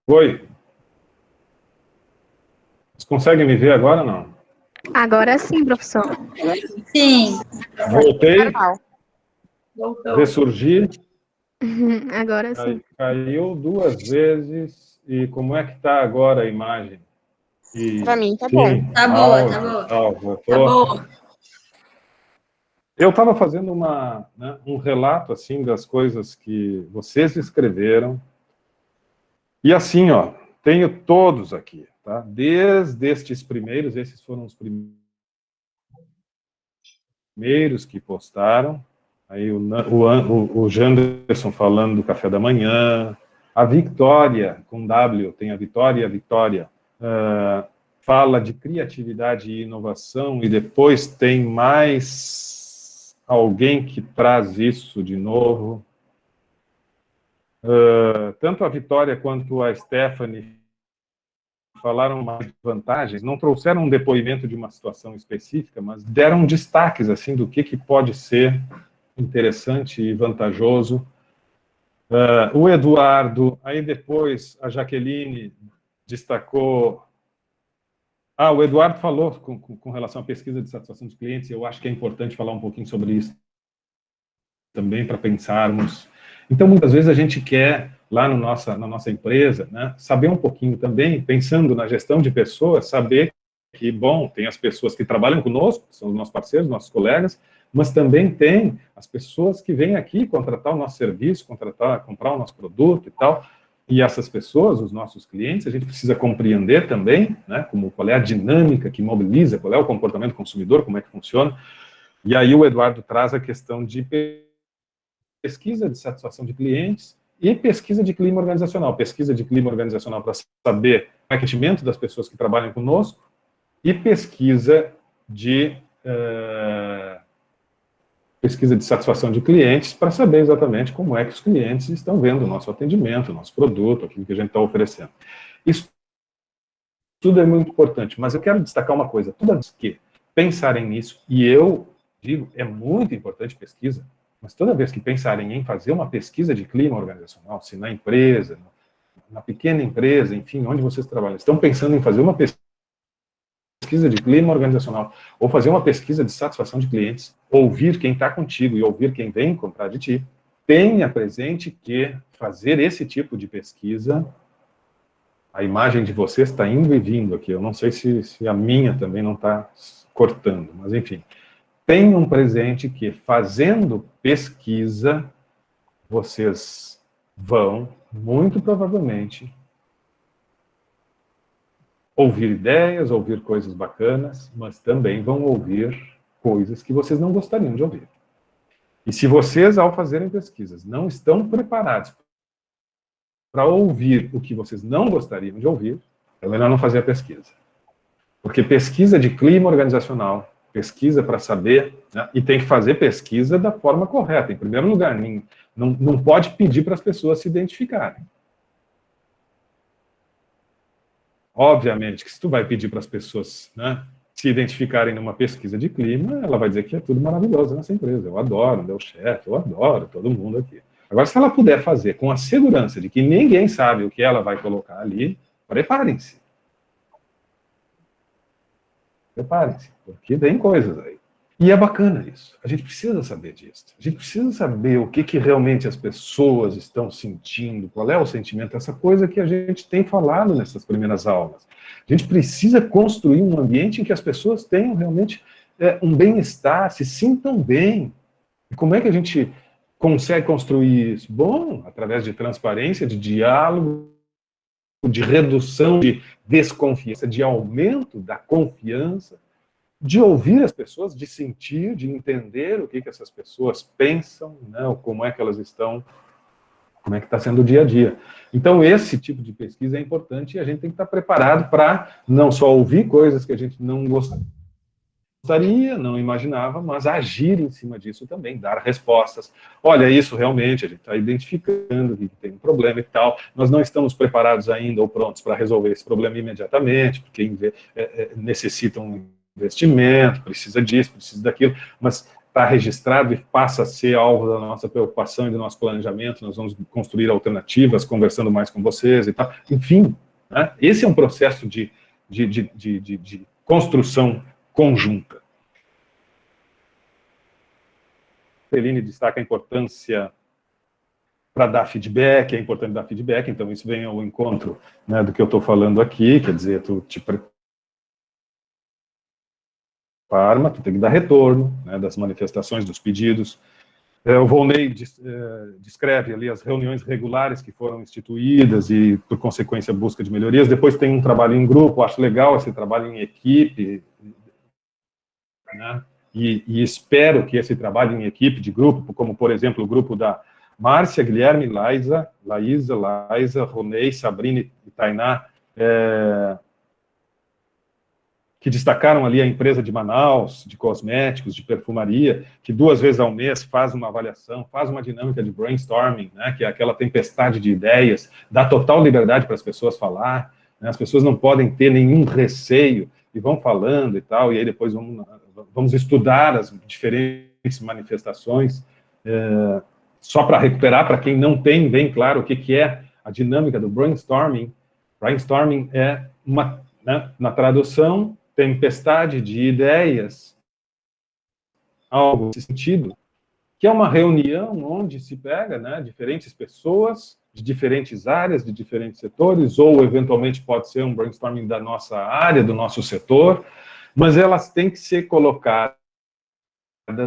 Speaker 1: Oi. Vocês conseguem me ver agora ou não?
Speaker 10: Agora sim, professor.
Speaker 9: Sim.
Speaker 1: Voltei,
Speaker 5: Voltou.
Speaker 1: ressurgi,
Speaker 10: Agora sim.
Speaker 1: caiu 2 vezes. E como é que está agora a imagem?
Speaker 4: Pra mim tá bom.
Speaker 9: Tá boa, tá boa.
Speaker 1: Voltou.
Speaker 9: Tá boa.
Speaker 1: Eu estava fazendo um relato assim das coisas que vocês escreveram. E assim, tenho todos aqui, tá? Desde estes primeiros, esses foram os primeiros que postaram. Aí o Janderson falando do café da manhã. A Victoria, com W, tem a Vitória, fala de criatividade e inovação, e depois tem mais alguém que traz isso de novo. Tanto a Vitória quanto a Stephanie falaram mais de vantagens, não trouxeram um depoimento de uma situação específica, mas deram destaques assim do que pode ser interessante e vantajoso O Eduardo, aí depois a Jaqueline destacou... o Eduardo falou com relação à pesquisa de satisfação dos clientes, eu acho que é importante falar um pouquinho sobre isso também, para pensarmos. Então, muitas vezes a gente quer, lá na nossa empresa, né, saber um pouquinho também, pensando na gestão de pessoas, saber que, bom, tem as pessoas que trabalham conosco, que são os nossos parceiros, nossos colegas, mas também tem as pessoas que vêm aqui contratar o nosso serviço, comprar o nosso produto e tal, e essas pessoas, os nossos clientes, a gente precisa compreender também, né, qual é a dinâmica que mobiliza, qual é o comportamento do consumidor, como é que funciona, e aí o Eduardo traz a questão de pesquisa de satisfação de clientes e pesquisa de clima organizacional. Pesquisa de clima organizacional para saber o sentimento das pessoas que trabalham conosco e pesquisa de satisfação de clientes para saber exatamente como é que os clientes estão vendo o nosso atendimento, o nosso produto, aquilo que a gente está oferecendo. Isso tudo é muito importante, mas eu quero destacar uma coisa, toda vez que pensarem nisso, e eu digo, é muito importante pesquisa, mas toda vez que pensarem em fazer uma pesquisa de clima organizacional, se na empresa, na pequena empresa, enfim, onde vocês trabalham, estão pensando em fazer uma pesquisa de clima organizacional, ou fazer uma pesquisa de satisfação de clientes, ouvir quem está contigo e ouvir quem vem comprar de ti, tenha presente que fazer esse tipo de pesquisa, a imagem de vocês está indo e vindo aqui, eu não sei se a minha também não está cortando, mas enfim, tenham presente que fazendo pesquisa, vocês vão, muito provavelmente, ouvir ideias, ouvir coisas bacanas, mas também vão ouvir coisas que vocês não gostariam de ouvir. E se vocês, ao fazerem pesquisas, não estão preparados para ouvir o que vocês não gostariam de ouvir, é melhor não fazer a pesquisa. Porque pesquisa de clima organizacional, pesquisa para saber, né, e tem que fazer pesquisa da forma correta. Em primeiro lugar, não pode pedir para as pessoas se identificarem. Obviamente que se tu vai pedir para as pessoas, né, se identificarem numa pesquisa de clima, ela vai dizer que é tudo maravilhoso nessa empresa. Eu adoro o meu chefe, eu adoro todo mundo aqui. Agora, se ela puder fazer com a segurança de que ninguém sabe o que ela vai colocar ali, preparem-se. Preparem-se, porque tem coisas aí. E é bacana isso. A gente precisa saber disso. A gente precisa saber o que realmente as pessoas estão sentindo, qual é o sentimento, essa coisa que a gente tem falado nessas primeiras aulas. A gente precisa construir um ambiente em que as pessoas tenham realmente um bem-estar, se sintam bem. E como é que a gente consegue construir isso? Bom, através de transparência, de diálogo, de redução de desconfiança, de aumento da confiança, de ouvir as pessoas, de sentir, de entender o que essas pessoas pensam, né, como é que elas estão, como é que está sendo o dia a dia. Então, esse tipo de pesquisa é importante e a gente tem que estar preparado para não só ouvir coisas que a gente não gostaria, não imaginava, mas agir em cima disso também, dar respostas. Olha, isso realmente, a gente está identificando que tem um problema e tal, nós não estamos preparados ainda ou prontos para resolver esse problema imediatamente, porque necessita um investimento, precisa disso, precisa daquilo, mas está registrado e passa a ser alvo da nossa preocupação e do nosso planejamento, nós vamos construir alternativas, conversando mais com vocês e tal, enfim, né? Esse é um processo de construção conjunta. Celine destaca a importância para dar feedback, é importante dar feedback, então isso vem ao encontro, né, do que eu estou falando aqui, quer dizer, tu te prepara, tu tem que dar retorno, né, das manifestações, dos pedidos. O Volney descreve ali as reuniões regulares que foram instituídas e, por consequência, a busca de melhorias. Depois tem um trabalho em grupo, acho legal esse trabalho em equipe, né? E espero que esse trabalho em equipe, de grupo, como, por exemplo, o grupo da Márcia, Guilherme, Laísa, Ronei, Sabrina e Tainá, que destacaram ali a empresa de Manaus, de cosméticos, de perfumaria, que 2 vezes ao mês faz uma avaliação, faz uma dinâmica de brainstorming, né, que é aquela tempestade de ideias, dá total liberdade para as pessoas falar, né, as pessoas não podem ter nenhum receio, e vão falando e tal, e aí depois vamos estudar as diferentes manifestações. só para recuperar, para quem não tem bem claro o que é a dinâmica do brainstorming, brainstorming é uma, né, na tradução, tempestade de ideias, algo nesse sentido, que é uma reunião onde se pega, né, diferentes pessoas de diferentes áreas, de diferentes setores, ou eventualmente pode ser um brainstorming da nossa área, do nosso setor, mas elas têm que ser colocadas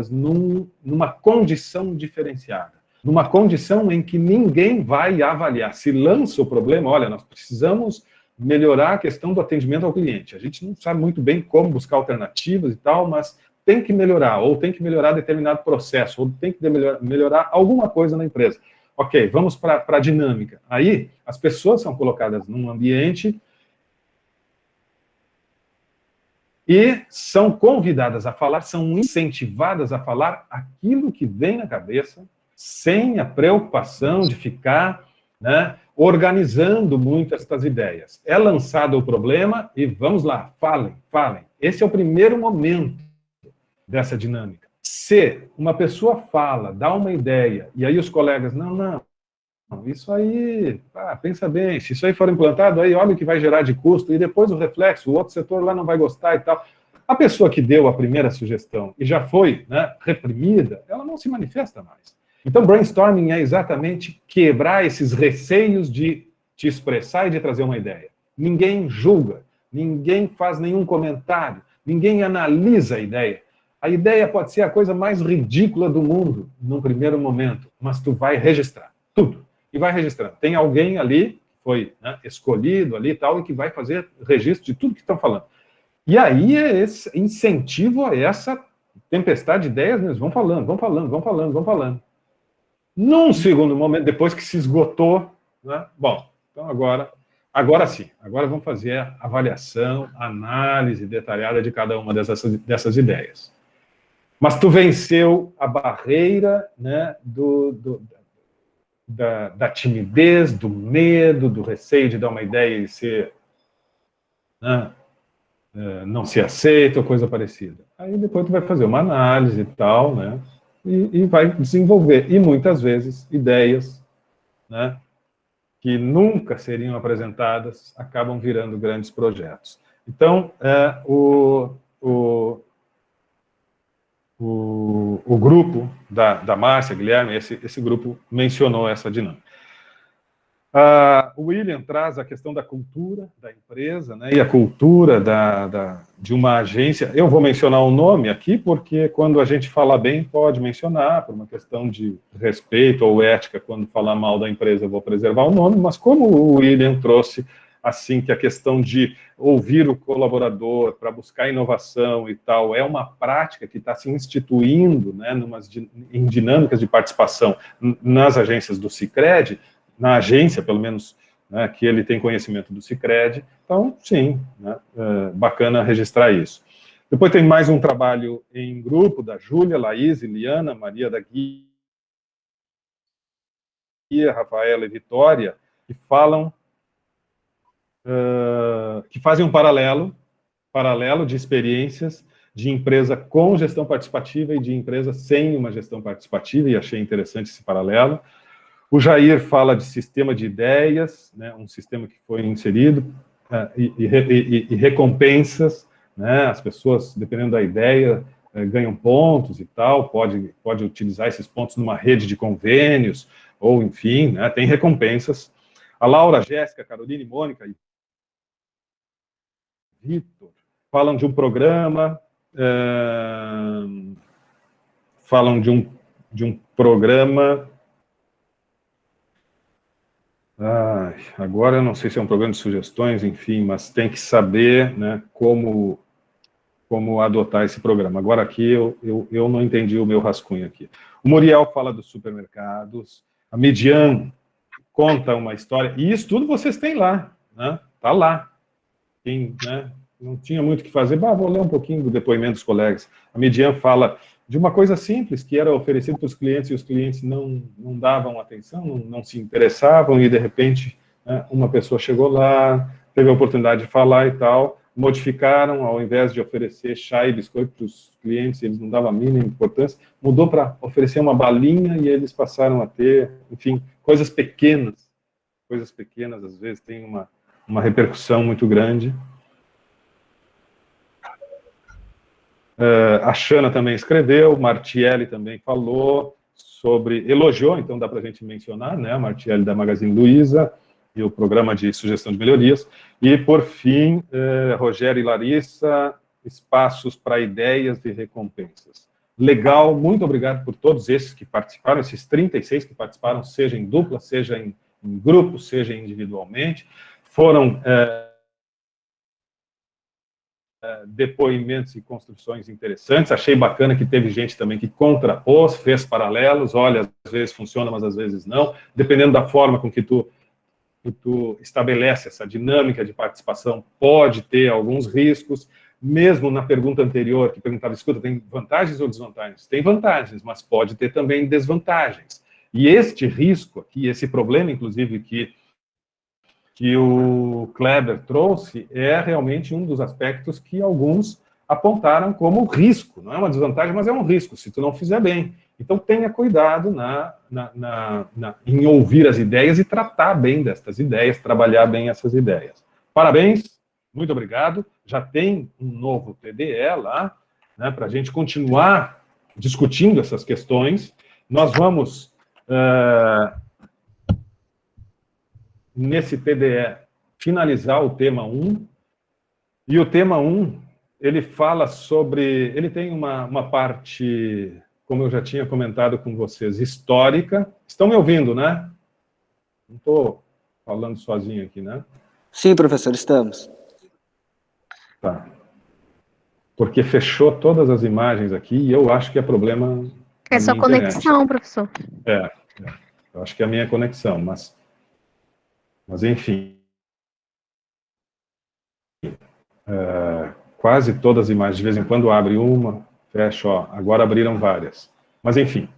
Speaker 1: numa condição diferenciada, numa condição em que ninguém vai avaliar. Se lança o problema, olha, nós precisamos melhorar a questão do atendimento ao cliente. A gente não sabe muito bem como buscar alternativas e tal, mas tem que melhorar, ou tem que melhorar determinado processo, ou tem que melhorar alguma coisa na empresa. Ok, vamos para a dinâmica. Aí, as pessoas são colocadas num ambiente e são convidadas a falar, são incentivadas a falar aquilo que vem na cabeça, sem a preocupação de ficar, né, organizando muito estas ideias. É lançado o problema e vamos lá, falem, falem. Esse é o primeiro momento dessa dinâmica. Se uma pessoa fala, dá uma ideia, e aí os colegas, não, isso aí, pensa bem, se isso aí for implantado, aí olha o que vai gerar de custo, e depois o reflexo, o outro setor lá não vai gostar e tal. A pessoa que deu a primeira sugestão e já foi, né, reprimida, ela não se manifesta mais. Então, brainstorming é exatamente quebrar esses receios de te expressar e de trazer uma ideia. Ninguém julga, ninguém faz nenhum comentário, ninguém analisa a ideia. A ideia pode ser a coisa mais ridícula do mundo, num primeiro momento, mas tu vai registrar tudo. E vai registrando. Tem alguém ali, que foi, né, escolhido ali e tal, e que vai fazer registro de tudo que estão falando. E aí é esse incentivo a essa tempestade de ideias mesmo. Vão falando, vão falando, vão falando, vão falando. Num segundo momento, depois que se esgotou, né, bom, então agora sim, agora vamos fazer a avaliação, análise detalhada de cada uma dessas ideias. Mas tu venceu a barreira, né, da timidez, do medo, do receio de dar uma ideia e ser, né, não ser aceito ou coisa parecida. Aí depois tu vai fazer uma análise e tal, né, e vai desenvolver. E muitas vezes ideias, né, que nunca seriam apresentadas acabam virando grandes projetos. Então, o grupo da Márcia, Guilherme, esse grupo mencionou essa dinâmica. O William traz a questão da cultura da empresa, né, e a cultura de uma agência. Eu vou mencionar o nome aqui, porque quando a gente fala bem, pode mencionar, por uma questão de respeito ou ética, quando falar mal da empresa, eu vou preservar o nome, mas como o William trouxe assim, que a questão de ouvir o colaborador para buscar inovação e tal, é uma prática que está se instituindo, né, em dinâmicas de participação nas agências do Sicredi, na agência, pelo menos, né, que ele tem conhecimento do Sicredi. Então, sim, né, bacana registrar isso. Depois tem mais um trabalho em grupo da Júlia, Laís, Liana, Maria da Guia, Rafaela e Vitória, que falam que fazem um paralelo de experiências de empresa com gestão participativa e de empresa sem uma gestão participativa, e achei interessante esse paralelo. O Jair fala de sistema de ideias, né, um sistema que foi inserido, e recompensas, né, as pessoas, dependendo da ideia, ganham pontos e tal, pode utilizar esses pontos numa rede de convênios, ou enfim, né, tem recompensas. A Laura, Jéssica, Carolina e Mônica e Vitor falam de um programa, falam de um programa. Agora eu não sei se é um programa de sugestões, enfim, mas tem que saber, né, como adotar esse programa. Agora aqui eu não entendi o meu rascunho aqui. O Muriel fala dos supermercados, a Median conta uma história, e isso tudo vocês têm lá, né? Tá lá. Quem, né, não tinha muito o que fazer, vou ler um pouquinho do depoimento dos colegas. A Median fala de uma coisa simples, que era oferecido para os clientes, e os clientes não davam atenção, não se interessavam, e de repente, né, uma pessoa chegou lá, teve a oportunidade de falar e tal, modificaram, ao invés de oferecer chá e biscoito para os clientes, eles não davam a mínima importância, mudou para oferecer uma balinha e eles passaram a ter, enfim, coisas pequenas, às vezes, têm uma repercussão muito grande. A Xana também escreveu, Martielli também falou sobre, elogiou, então dá para a gente mencionar, né, a Martielli da Magazine Luiza, e o programa de sugestão de melhorias. E, por fim, Rogério e Larissa, espaços para ideias e recompensas. Legal, muito obrigado por todos esses que participaram, esses 36 que participaram, seja em dupla, seja em grupo, seja individualmente. Foram depoimentos e construções interessantes. Achei bacana que teve gente também que contrapôs, fez paralelos. Olha, às vezes funciona, mas às vezes não. Dependendo da forma com que tu estabelece essa dinâmica de participação, pode ter alguns riscos. Mesmo na pergunta anterior, que perguntava, escuta, tem vantagens ou desvantagens? Tem vantagens, mas pode ter também desvantagens. E este risco aqui, esse problema, inclusive, que o Kleber trouxe, é realmente um dos aspectos que alguns apontaram como risco. Não é uma desvantagem, mas é um risco, se tu não fizer bem. Então, tenha cuidado em ouvir as ideias e tratar bem destas ideias, trabalhar bem essas ideias. Parabéns, muito obrigado. Já tem um novo TDE lá, né, para a gente continuar discutindo essas questões. Nós vamos, nesse TDE, finalizar o tema 1. E o tema 1, ele fala sobre... Ele tem uma parte... como eu já tinha comentado com vocês, histórica. Estão me ouvindo, né? Não estou falando sozinho aqui, né?
Speaker 6: Sim, professor, estamos.
Speaker 1: Tá. Porque fechou todas as imagens aqui e eu acho que é problema...
Speaker 10: É só conexão, professor.
Speaker 1: Eu acho que é a minha conexão, mas enfim. Quase todas as imagens, de vez em quando abre uma, fecha, ó, agora abriram várias. Mas, enfim.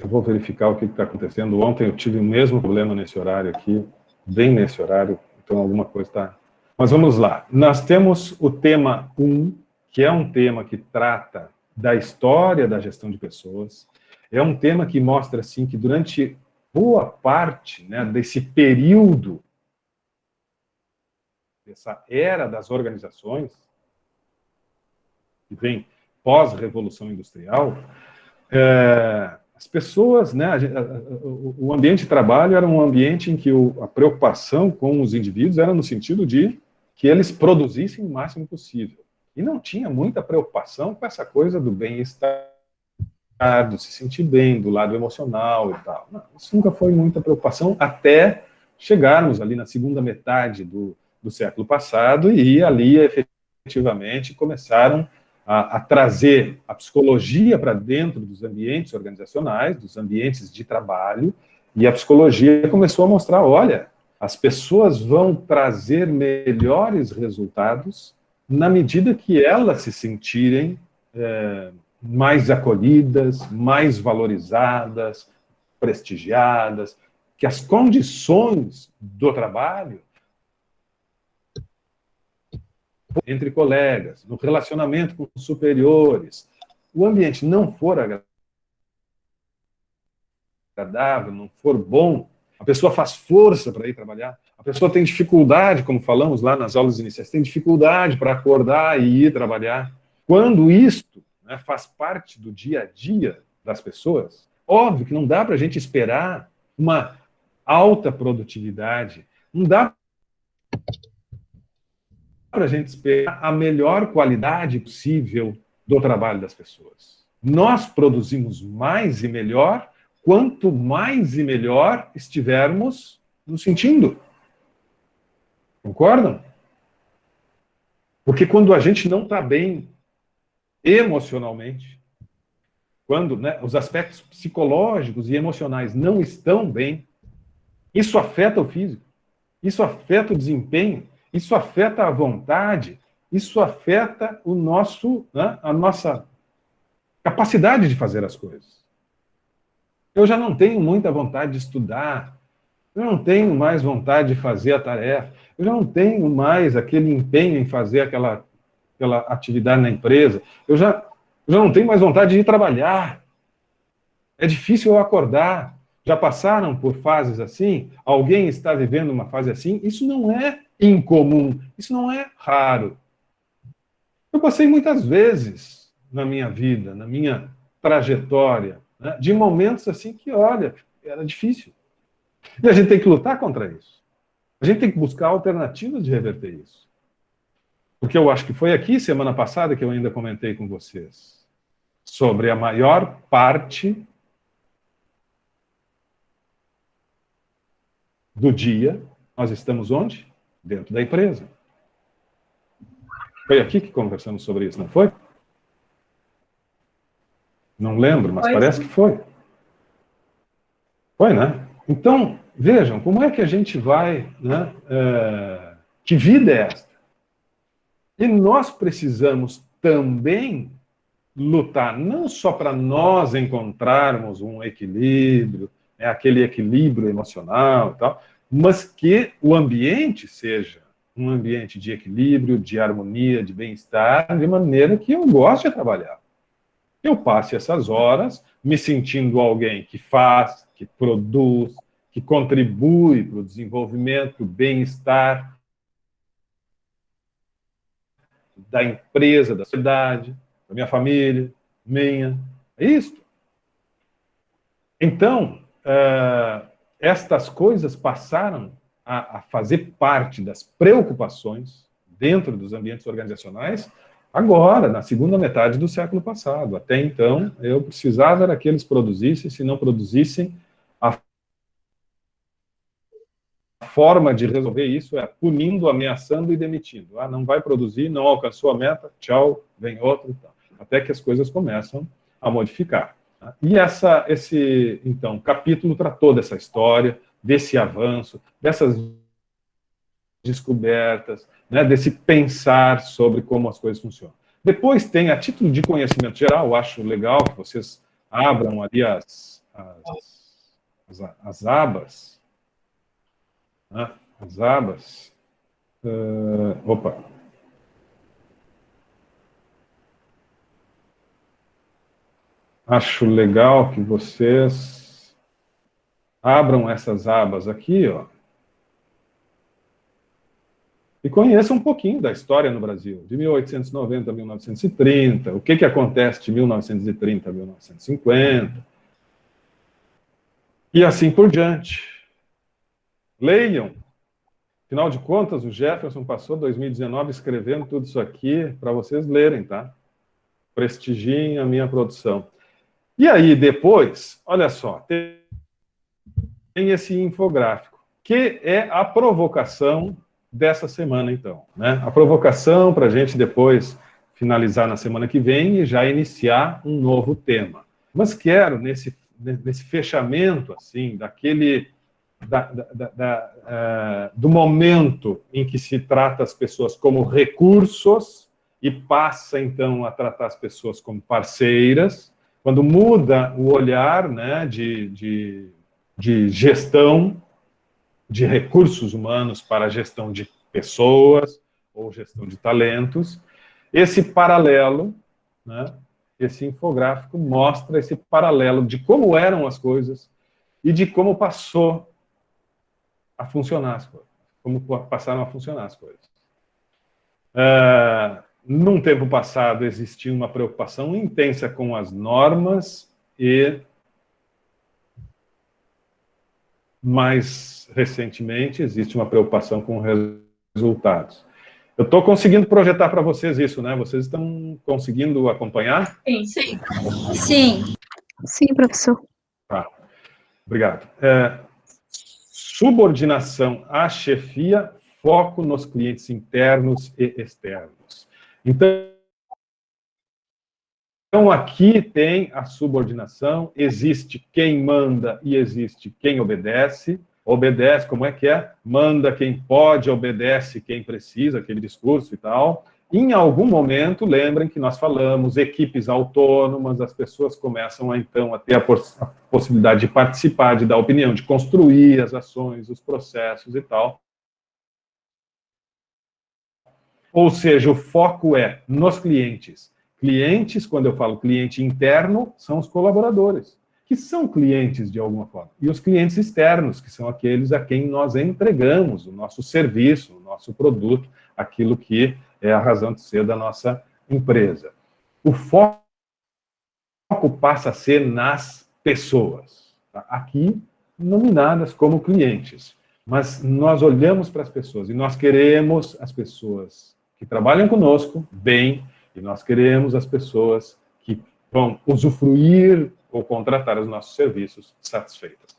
Speaker 1: Eu vou verificar o que está acontecendo. Ontem eu tive o mesmo problema nesse horário aqui, bem nesse horário, então alguma coisa está... Mas vamos lá. Nós temos o tema 1, que é um tema que trata da história da gestão de pessoas. É um tema que mostra, assim, que durante boa parte, né, desse período, dessa era das organizações, que vem pós-revolução industrial, as pessoas, né, o ambiente de trabalho era um ambiente em que a preocupação com os indivíduos era no sentido de que eles produzissem o máximo possível. E não tinha muita preocupação com essa coisa do bem-estar, do se sentir bem, do lado emocional e tal. Não, isso nunca foi muita preocupação, até chegarmos ali na segunda metade do século passado, e ali, efetivamente, começaram a trazer a psicologia para dentro dos ambientes organizacionais, dos ambientes de trabalho, e a psicologia começou a mostrar, olha, as pessoas vão trazer melhores resultados na medida que elas se sentirem mais acolhidas, mais valorizadas, prestigiadas, que as condições do trabalho entre colegas, no relacionamento com os superiores, o ambiente não for agradável, não for bom, a pessoa faz força para ir trabalhar, a pessoa tem dificuldade, como falamos lá nas aulas iniciais, tem dificuldade para acordar e ir trabalhar. Quando isto, né, faz parte do dia a dia das pessoas, óbvio que não dá para a gente esperar uma alta produtividade, não dá para a gente esperar a melhor qualidade possível do trabalho das pessoas. Nós produzimos mais e melhor quanto mais e melhor estivermos nos sentindo. Concordam? Porque quando a gente não está bem emocionalmente, quando, né, os aspectos psicológicos e emocionais não estão bem, isso afeta o físico, isso afeta o desempenho, isso afeta a vontade, isso afeta o nosso, né, a nossa capacidade de fazer as coisas. Eu já não tenho muita vontade de estudar, Eu não tenho mais vontade de fazer a tarefa. Eu já não tenho mais aquele empenho em fazer aquela atividade na empresa. Eu já não tenho mais vontade de ir trabalhar. É difícil eu acordar. Já passaram por fases assim? Alguém está vivendo uma fase assim? Isso não é incomum. Isso não é raro. Eu passei muitas vezes na minha vida, na minha trajetória, né, de momentos assim que, olha, era difícil. E a gente tem que lutar contra isso. A gente tem que buscar alternativas de reverter isso. Porque eu acho que foi aqui, semana passada, que eu ainda comentei com vocês, sobre a maior parte do dia, nós estamos onde? Dentro da empresa. Foi aqui que conversamos sobre isso, não foi? Não lembro, mas parece que foi. Foi, né? Então, vejam, como é que a gente vai, né? Que vida é esta? E nós precisamos também lutar, não só para nós encontrarmos um equilíbrio, aquele equilíbrio emocional e tal, mas que o ambiente seja um ambiente de equilíbrio, de harmonia, de bem-estar, de maneira que eu goste de trabalhar. Eu passe essas horas me sentindo alguém que faz, que produz, que contribui para o desenvolvimento, para o bem-estar da empresa, da sociedade, da minha família, minha. É isso. Então, estas coisas passaram a fazer parte das preocupações dentro dos ambientes organizacionais agora, na segunda metade do século passado. Até então, eu precisava era que eles produzissem, se não produzissem, a forma de resolver isso é punindo, ameaçando e demitindo. Não vai produzir, não alcançou a meta, tchau, vem outro. Até que as coisas começam a modificar. E esse, então, capítulo tratou dessa história, desse avanço, dessas descobertas, né, desse pensar sobre como as coisas funcionam. Depois tem, a título de conhecimento geral, eu acho legal que vocês abram ali as abas. Né, as abas. Opa. Acho legal que vocês abram essas abas aqui, ó, e conheçam um pouquinho da história no Brasil, de 1890 a 1930, o que acontece de 1930 a 1950, e assim por diante. Leiam. Afinal de contas, o Jefferson passou 2019 escrevendo tudo isso aqui para vocês lerem, tá? Prestigiem a minha produção. E aí, depois, olha só, tem esse infográfico, que é a provocação dessa semana, então. Né? A provocação para a gente depois finalizar na semana que vem e já iniciar um novo tema. Mas quero, nesse fechamento, assim, do momento em que se trata as pessoas como recursos e passa, então, a tratar as pessoas como parceiras, quando muda o olhar, né, de gestão de recursos humanos para a gestão de pessoas ou gestão de talentos, esse paralelo, né, esse infográfico mostra esse paralelo de como eram as coisas e de como passou a funcionar as coisas, como passaram a funcionar as coisas. Num tempo passado, existia uma preocupação intensa com as normas e, mais recentemente, existe uma preocupação com resultados. Eu estou conseguindo projetar para vocês isso, né? Vocês estão conseguindo acompanhar?
Speaker 9: Sim, sim. Sim.
Speaker 10: Sim, professor.
Speaker 1: Tá. Obrigado. Subordinação à chefia, foco nos clientes internos e externos. Então, aqui tem a subordinação, existe quem manda e existe quem obedece. Obedece, como é que é? Manda quem pode, obedece quem precisa, aquele discurso e tal. Em algum momento, lembrem que nós falamos equipes autônomas, as pessoas começam, então, a ter a possibilidade de participar, de dar opinião, de construir as ações, os processos e tal. Ou seja, o foco é nos clientes. Clientes, quando eu falo cliente interno, são os colaboradores, que são clientes de alguma forma. E os clientes externos, que são aqueles a quem nós entregamos o nosso serviço, o nosso produto, aquilo que é a razão de ser da nossa empresa. O foco passa a ser nas pessoas, tá? Aqui nominadas como clientes. Mas nós olhamos para as pessoas e nós queremos as pessoas que trabalham conosco bem, e nós queremos as pessoas que vão usufruir ou contratar os nossos serviços satisfeitas.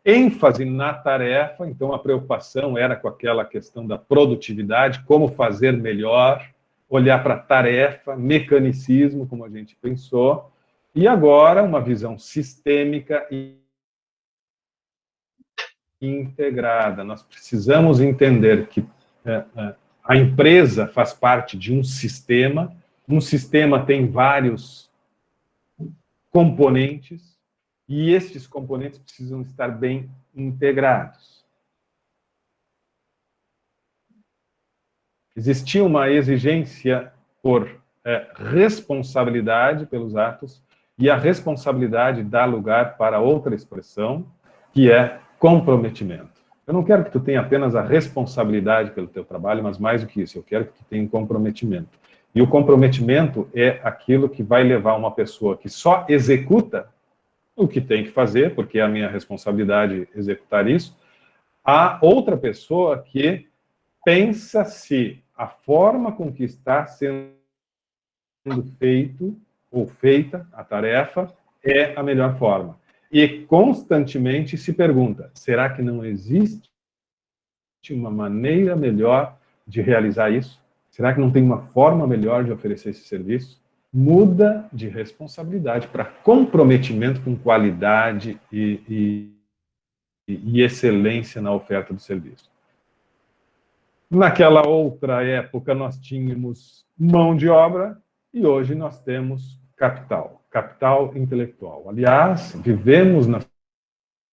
Speaker 1: ênfase na tarefa, então a preocupação era com aquela questão da produtividade, como fazer melhor, olhar para a tarefa, mecanicismo, como a gente pensou, e agora uma visão sistêmica e integrada. Nós precisamos entender que a empresa faz parte de um sistema tem vários componentes, e estes componentes precisam estar bem integrados. Existia uma exigência por responsabilidade pelos atos, e a responsabilidade dá lugar para outra expressão, que é comprometimento. Eu não quero que tu tenha apenas a responsabilidade pelo teu trabalho, mas mais do que isso, eu quero que tu tenha um comprometimento. E o comprometimento é aquilo que vai levar uma pessoa que só executa o que tem que fazer, porque é a minha responsabilidade executar isso, a outra pessoa que pensa se a forma com que está sendo feito ou feita a tarefa é a melhor forma. E constantemente se pergunta, será que não existe uma maneira melhor de realizar isso? Será que não tem uma forma melhor de oferecer esse serviço? Muda de responsabilidade para comprometimento com qualidade e excelência na oferta do serviço. Naquela outra época, nós tínhamos mão de obra e hoje nós temos capital intelectual. Aliás, vivemos na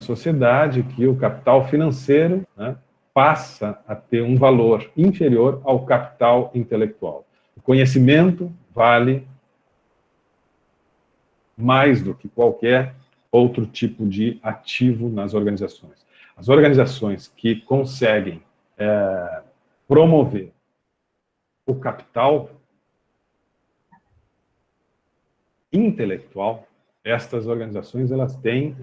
Speaker 1: sociedade que o capital financeiro, né, passa a ter um valor inferior ao capital intelectual. O conhecimento vale mais do que qualquer outro tipo de ativo nas organizações. As organizações que conseguem promover o capital intelectual, estas organizações elas têm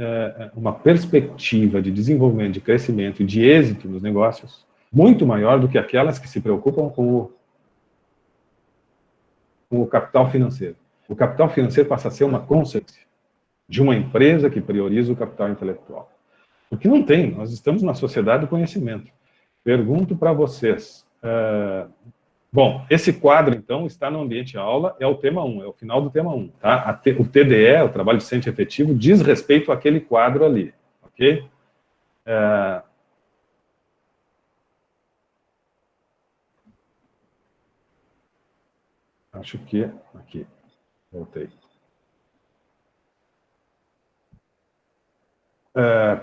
Speaker 1: uma perspectiva de desenvolvimento, de crescimento e de êxito nos negócios muito maior do que aquelas que se preocupam com o capital financeiro. O capital financeiro passa a ser uma consequência de uma empresa que prioriza o capital intelectual. Porque não tem, nós estamos na sociedade do conhecimento. Pergunto para vocês. Bom, esse quadro, então, está no ambiente aula, é o tema 1, é o final do tema 1. Tá? O TDE, o trabalho docente efetivo, diz respeito àquele quadro ali. Ok? Acho que aqui. Voltei.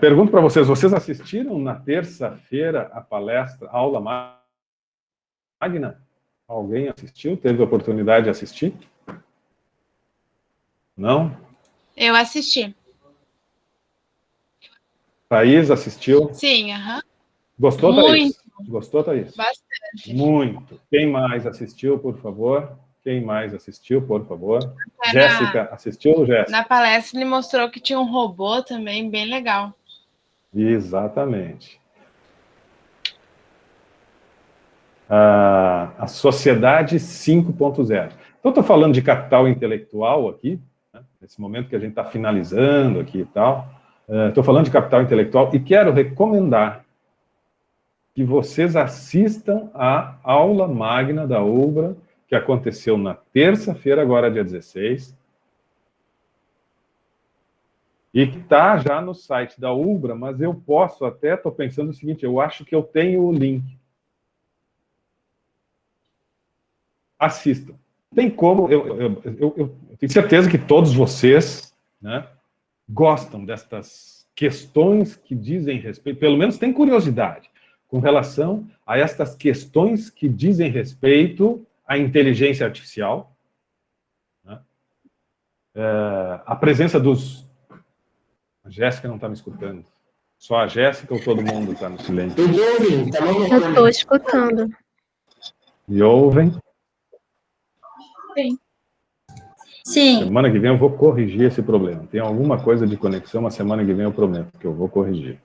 Speaker 1: Pergunto para vocês, vocês assistiram na terça-feira a palestra, aula magna? Alguém assistiu? Teve a oportunidade de assistir? Não?
Speaker 8: Eu assisti.
Speaker 1: Thaís assistiu?
Speaker 8: Sim, aham.
Speaker 1: Gostou, Thaís?
Speaker 8: Muito.
Speaker 1: Gostou, Thaís?
Speaker 8: Bastante.
Speaker 1: Muito. Quem mais assistiu, por favor? Quem mais assistiu, por favor? Jéssica, assistiu, Jéssica?
Speaker 8: Na palestra ele mostrou que tinha um robô também, bem legal.
Speaker 1: Exatamente. A sociedade 5.0. Então, estou falando de capital intelectual aqui, né, nesse momento que a gente está finalizando aqui e tal. Estou falando de capital intelectual e quero recomendar que vocês assistam a aula magna da UBRA, que aconteceu na terça-feira, agora dia 16, e que está já no site da UBRA, mas eu posso até, estou pensando o seguinte, eu acho que eu tenho o link. assistam. Tem como, eu tenho certeza que todos vocês, né, gostam destas questões que dizem respeito, pelo menos tem curiosidade, com relação a estas questões que dizem respeito à inteligência artificial, né? A presença dos... A Jéssica não está me escutando. Só a Jéssica ou todo mundo está no silêncio?
Speaker 10: Eu estou escutando.
Speaker 1: Me ouvem?
Speaker 9: Sim. Sim.
Speaker 1: Semana que vem eu vou corrigir esse problema. Tem alguma coisa de conexão, a semana que vem eu prometo que eu vou corrigir.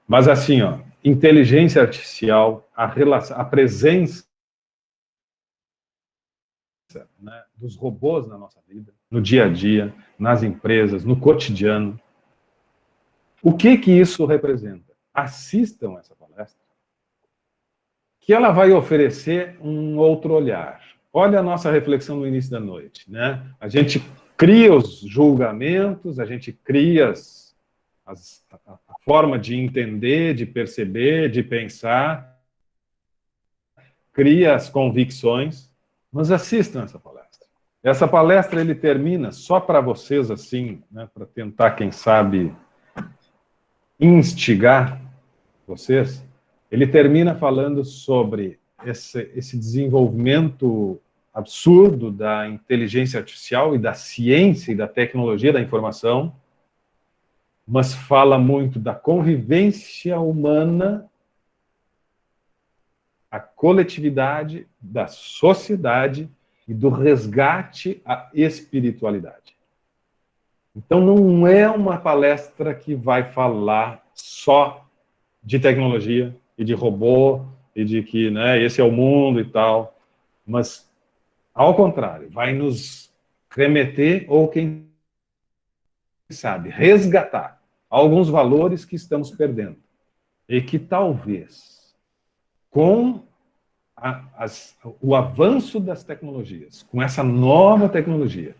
Speaker 1: Mas assim, ó, inteligência artificial, a presença, né, dos robôs na nossa vida, no dia a dia, nas empresas, no cotidiano. O que isso representa? Assistam essa palestra, que ela vai oferecer um outro olhar. Olha a nossa reflexão no início da noite, né? A gente cria os julgamentos, a gente cria a forma de entender, de perceber, de pensar, cria as convicções, mas assistam essa palestra. Essa palestra, ele termina só para vocês, assim, né, para tentar, quem sabe, instigar vocês. Ele termina falando sobre esse desenvolvimento absurdo da inteligência artificial e da ciência e da tecnologia da informação, mas fala muito da convivência humana, a coletividade, da sociedade e do resgate à espiritualidade. Então, não é uma palestra que vai falar só de tecnologia e de robô e de que, né, esse é o mundo e tal, mas, ao contrário, vai nos remeter, ou quem sabe, resgatar alguns valores que estamos perdendo e que talvez, com o avanço das tecnologias, com essa nova tecnologia,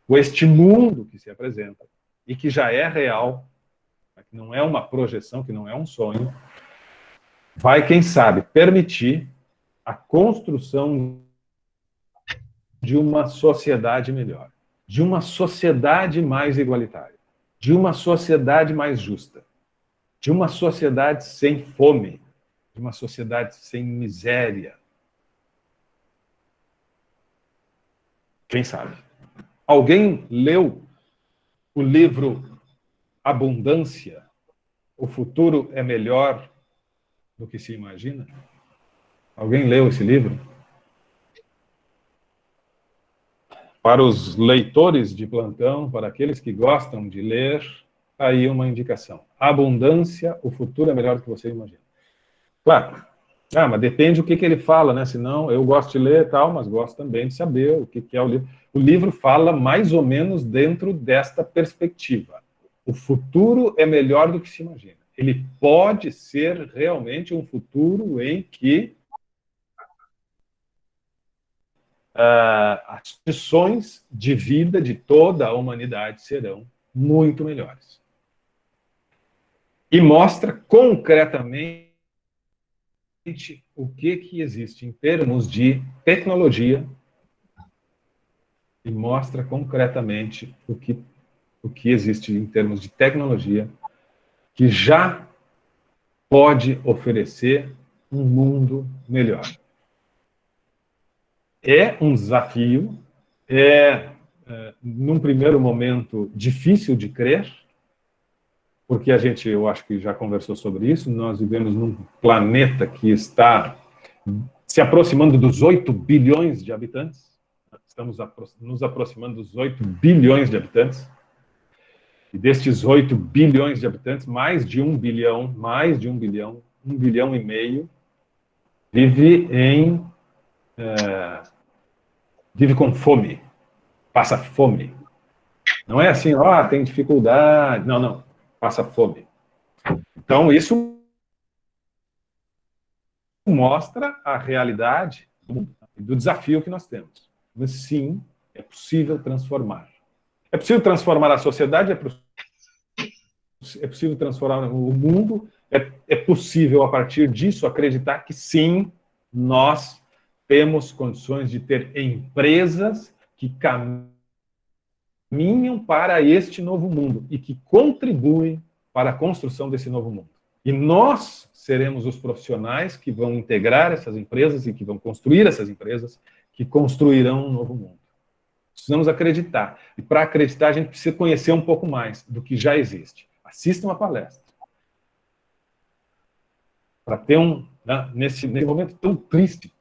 Speaker 1: com este mundo que se apresenta e que já é real, que não é uma projeção, que não é um sonho, vai, quem sabe, permitir a construção de uma sociedade melhor, de uma sociedade mais igualitária, de uma sociedade mais justa, de uma sociedade sem fome, de uma sociedade sem miséria. Quem sabe? Alguém leu o livro Abundância? O futuro é melhor do que se imagina? Alguém leu esse livro? Para os leitores de plantão, para aqueles que gostam de ler, aí uma indicação. Abundância, o futuro é melhor do que você imagina. Claro, mas depende do que ele fala, né? Senão, eu gosto de ler e tal, mas gosto também de saber o que é o livro. O livro fala mais ou menos dentro desta perspectiva. O futuro é melhor do que se imagina. Ele pode ser realmente um futuro em que as condições de vida de toda a humanidade serão muito melhores. E mostra concretamente o que existe em termos de tecnologia e mostra concretamente o que existe em termos de tecnologia que já pode oferecer um mundo melhor. É um desafio, num primeiro momento, difícil de crer, porque eu acho que já conversou sobre isso, nós vivemos num planeta que está se aproximando dos 8 bilhões de habitantes, estamos nos aproximando dos 8 bilhões de habitantes, e destes 8 bilhões de habitantes, mais de 1 bilhão, 1 bilhão e meio, vive com fome, passa fome. Não é assim, tem dificuldade, não, passa fome. Então, isso mostra a realidade do desafio que nós temos. Mas, sim, é possível transformar. É possível transformar a sociedade, é possível transformar o mundo, é possível, a partir disso, acreditar que, sim, nós temos condições de ter empresas que caminham para este novo mundo e que contribuem para a construção desse novo mundo. E nós seremos os profissionais que vão integrar essas empresas e que vão construir essas empresas que construirão um novo mundo. Precisamos acreditar. E para acreditar, a gente precisa conhecer um pouco mais do que já existe. Assistam a palestra. Para ter nesse momento tão triste,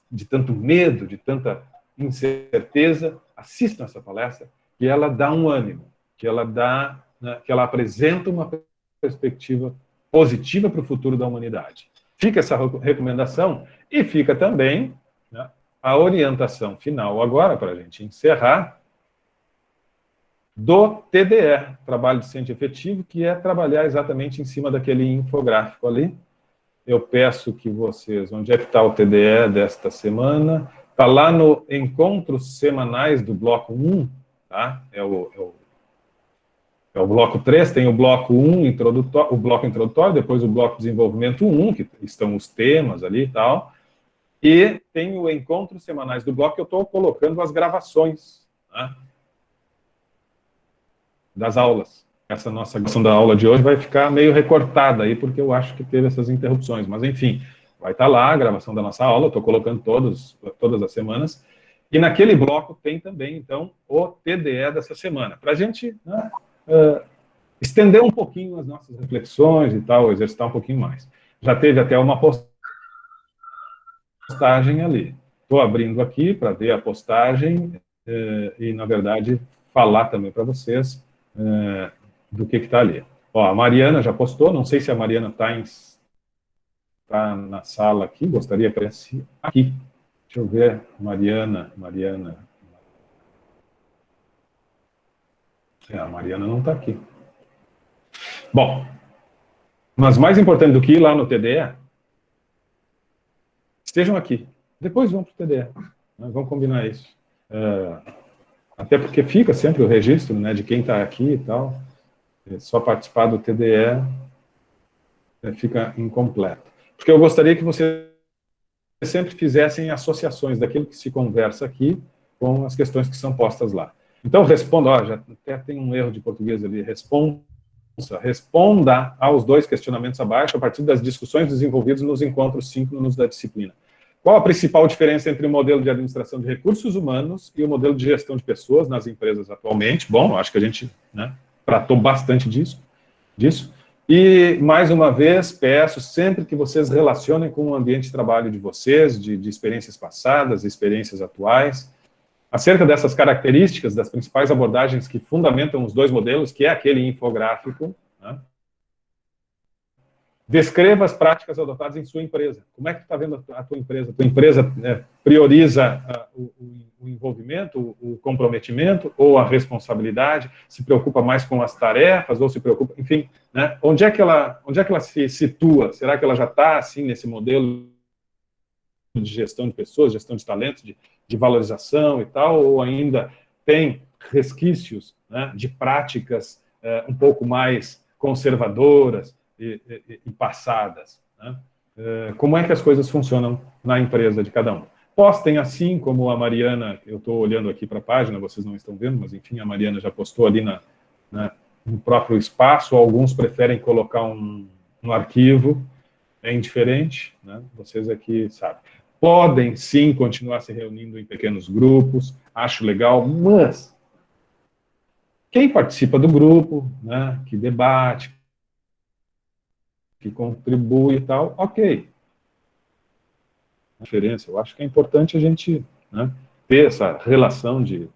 Speaker 1: de tanto medo, de tanta incerteza, assistam essa palestra, que ela dá um ânimo, que ela apresenta uma perspectiva positiva para o futuro da humanidade. Fica essa recomendação e fica também a orientação final agora, para a gente encerrar, do TDE, Trabalho Decente e Efetivo, que é trabalhar exatamente em cima daquele infográfico ali. Eu peço que vocês... Onde é que está o TDE desta semana? Está lá no Encontros Semanais do Bloco 1, tá? É o bloco 3, tem o bloco 1, o bloco introdutório, depois o bloco desenvolvimento 1, que estão os temas ali e tal, e tem o Encontros Semanais do bloco, que eu estou colocando as gravações, né, das aulas. Essa nossa gravação da aula de hoje vai ficar meio recortada aí, porque eu acho que teve essas interrupções, mas enfim, vai estar lá a gravação da nossa aula, eu estou colocando todas as semanas, e naquele bloco tem também, então, o TDE dessa semana, para a gente estender um pouquinho as nossas reflexões e tal, exercitar um pouquinho mais. Já teve até uma postagem ali. Estou abrindo aqui para ver a postagem e, na verdade, falar também para vocês do que está ali. Ó, a Mariana já postou, não sei se a Mariana está na sala aqui, gostaria que aparecesse aqui. Deixa eu ver, Mariana. A Mariana não está aqui. Bom, mas mais importante do que ir lá no TDE, estejam aqui. Depois vão para o TDE. Vamos combinar isso. Até porque fica sempre o registro, né, de quem está aqui e tal. Só participar do TDE fica incompleto. Porque eu gostaria que vocês sempre fizessem associações daquilo que se conversa aqui com as questões que são postas lá. Então, responda, já até tem um erro de português ali, responda aos 2 questionamentos abaixo a partir das discussões desenvolvidas nos encontros síncronos da disciplina. Qual a principal diferença entre o modelo de administração de recursos humanos e o modelo de gestão de pessoas nas empresas atualmente? Bom, acho que a gente tratou bastante disso. E, mais uma vez, peço sempre que vocês relacionem com o ambiente de trabalho de vocês, de experiências passadas, experiências atuais, acerca dessas características, das principais abordagens que fundamentam os 2 modelos, que é aquele infográfico, né? Descreva as práticas adotadas em sua empresa. Como é que está vendo a tua empresa? A tua empresa prioriza o envolvimento, o comprometimento ou a responsabilidade? Se preocupa mais com as tarefas ou se preocupa... Enfim, né? Onde é que ela se situa? Será que ela já está, assim, nesse modelo de gestão de pessoas, gestão de talentos, de valorização e tal, ou ainda tem resquícios, né, de práticas um pouco mais conservadoras e passadas, né? Como é que as coisas funcionam na empresa de cada um? Postem assim, como a Mariana, eu estou olhando aqui para a página, vocês não estão vendo, mas enfim, a Mariana já postou ali no próprio espaço. Alguns preferem colocar um arquivo, é indiferente, né? Vocês aqui sabem. Podem, sim, continuar se reunindo em pequenos grupos, acho legal, mas quem participa do grupo, né, que debate, que contribui e tal, ok. A diferença, eu acho que é importante a gente, né, ter essa relação de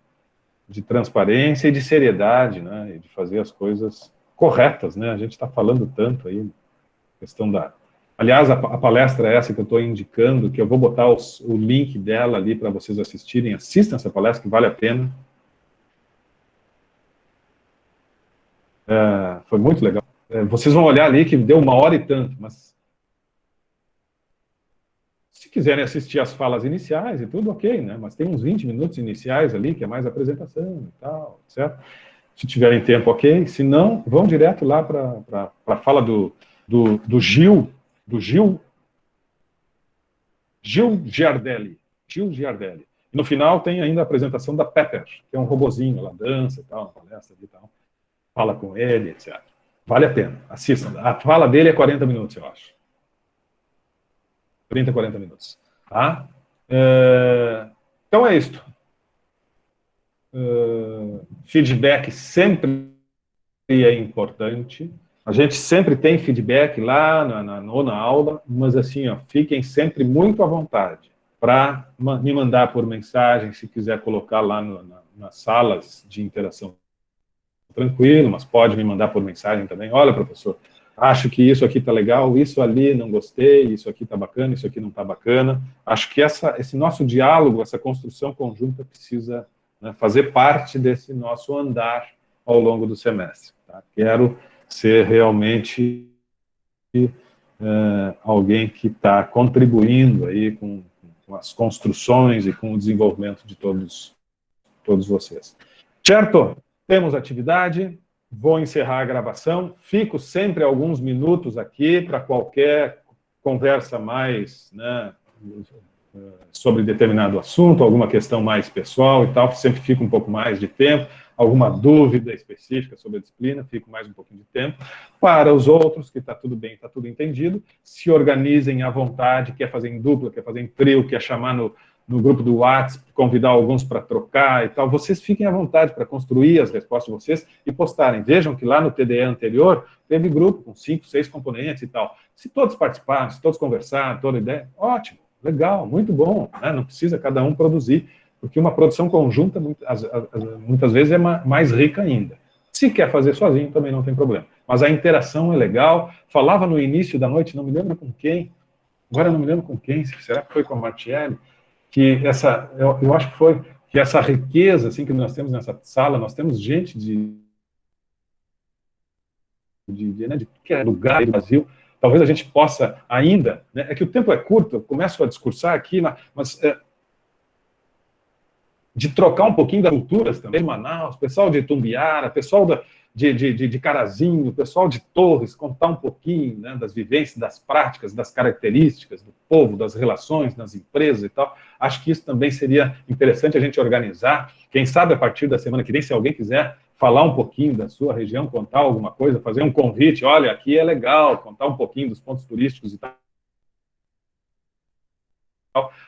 Speaker 1: transparência e de seriedade, né, e de fazer as coisas corretas, né? A gente está falando tanto aí, questão da... Aliás, a palestra essa que eu estou indicando, que eu vou botar o link dela ali para vocês assistirem, assistam essa palestra, que vale a pena. Foi muito legal. Vocês vão olhar ali que deu 1 hora e tanto, mas se quiserem assistir as falas iniciais e tudo, ok, né? Mas tem uns 20 minutos iniciais ali, que é mais apresentação e tal, certo? Se tiverem tempo, ok. Se não, vão direto lá para a fala do Gil Gil Giardelli. Gil Giardelli. E no final tem ainda a apresentação da Pepper, que é um robozinho, ela dança e tal, uma palestra e tal, fala com ele, etc. Vale a pena, assistam. A fala dele é 40 minutos, eu acho. 30, 40 minutos. Tá? Então é isto. Feedback sempre é importante. A gente sempre tem feedback lá na aula, mas assim, ó, fiquem sempre muito à vontade para me mandar por mensagem, se quiser colocar lá nas salas de interação tranquilo, mas pode me mandar por mensagem também. Olha, professor, acho que isso aqui está legal, isso ali não gostei, isso aqui está bacana, isso aqui não está bacana. Acho que esse nosso diálogo, essa construção conjunta precisa, né, fazer parte desse nosso andar ao longo do semestre. Tá? Quero ser realmente alguém que está contribuindo aí com as construções e com o desenvolvimento de todos vocês. Certo? Temos atividade, vou encerrar a gravação, fico sempre alguns minutos aqui para qualquer conversa mais, né, sobre determinado assunto, alguma questão mais pessoal e tal, sempre fico um pouco mais de tempo, alguma dúvida específica sobre a disciplina, fico mais um pouquinho de tempo. Para os outros, que está tudo bem, está tudo entendido, se organizem à vontade, quer fazer em dupla, quer fazer em trio, quer chamar no grupo do WhatsApp, convidar alguns para trocar e tal, vocês fiquem à vontade para construir as respostas de vocês e postarem. Vejam que lá no TDE anterior, teve grupo com 5, 6 componentes e tal. Se todos participarem, se todos conversarem, toda ideia, ótimo, legal, muito bom, né? Não precisa cada um produzir, porque uma produção conjunta, muitas vezes, é mais rica ainda. Se quer fazer sozinho, também não tem problema. Mas a interação é legal. Falava no início da noite, não me lembro com quem, agora não me lembro com quem, será que foi com a Martielli? Que eu acho que foi, que essa riqueza assim, que nós temos nessa sala, nós temos gente de qualquer lugar do Brasil, talvez a gente possa ainda, né, é que o tempo é curto, eu começo a discursar aqui, mas de trocar um pouquinho das culturas também, de Manaus, pessoal de Tumbiara, pessoal de Carazinho, pessoal de Torres, contar um pouquinho, né, das vivências, das práticas, das características do povo, das relações nas empresas e tal. Acho que isso também seria interessante a gente organizar. Quem sabe a partir da semana que vem, se alguém quiser falar um pouquinho da sua região, contar alguma coisa, fazer um convite, olha, aqui é legal, contar um pouquinho dos pontos turísticos e tal.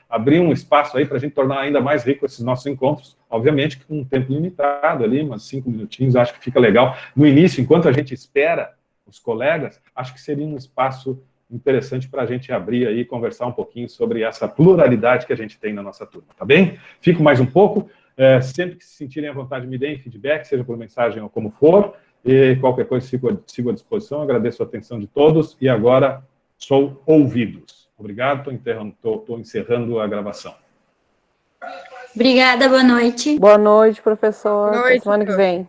Speaker 1: Abrir um espaço aí para a gente tornar ainda mais rico esses nossos encontros, obviamente com um tempo limitado ali, umas 5 minutinhos, acho que fica legal. No início, enquanto a gente espera os colegas, acho que seria um espaço interessante para a gente abrir aí e conversar um pouquinho sobre essa pluralidade que a gente tem na nossa turma, tá bem? Fico mais um pouco, sempre que se sentirem à vontade, me deem feedback, seja por mensagem ou como for, e qualquer coisa sigo à disposição, agradeço a atenção de todos, e agora sou ouvidos. Obrigado, estou encerrando a gravação.
Speaker 9: Obrigada, boa noite.
Speaker 4: Boa noite, professor.
Speaker 3: Boa noite,
Speaker 4: Até semana que vem.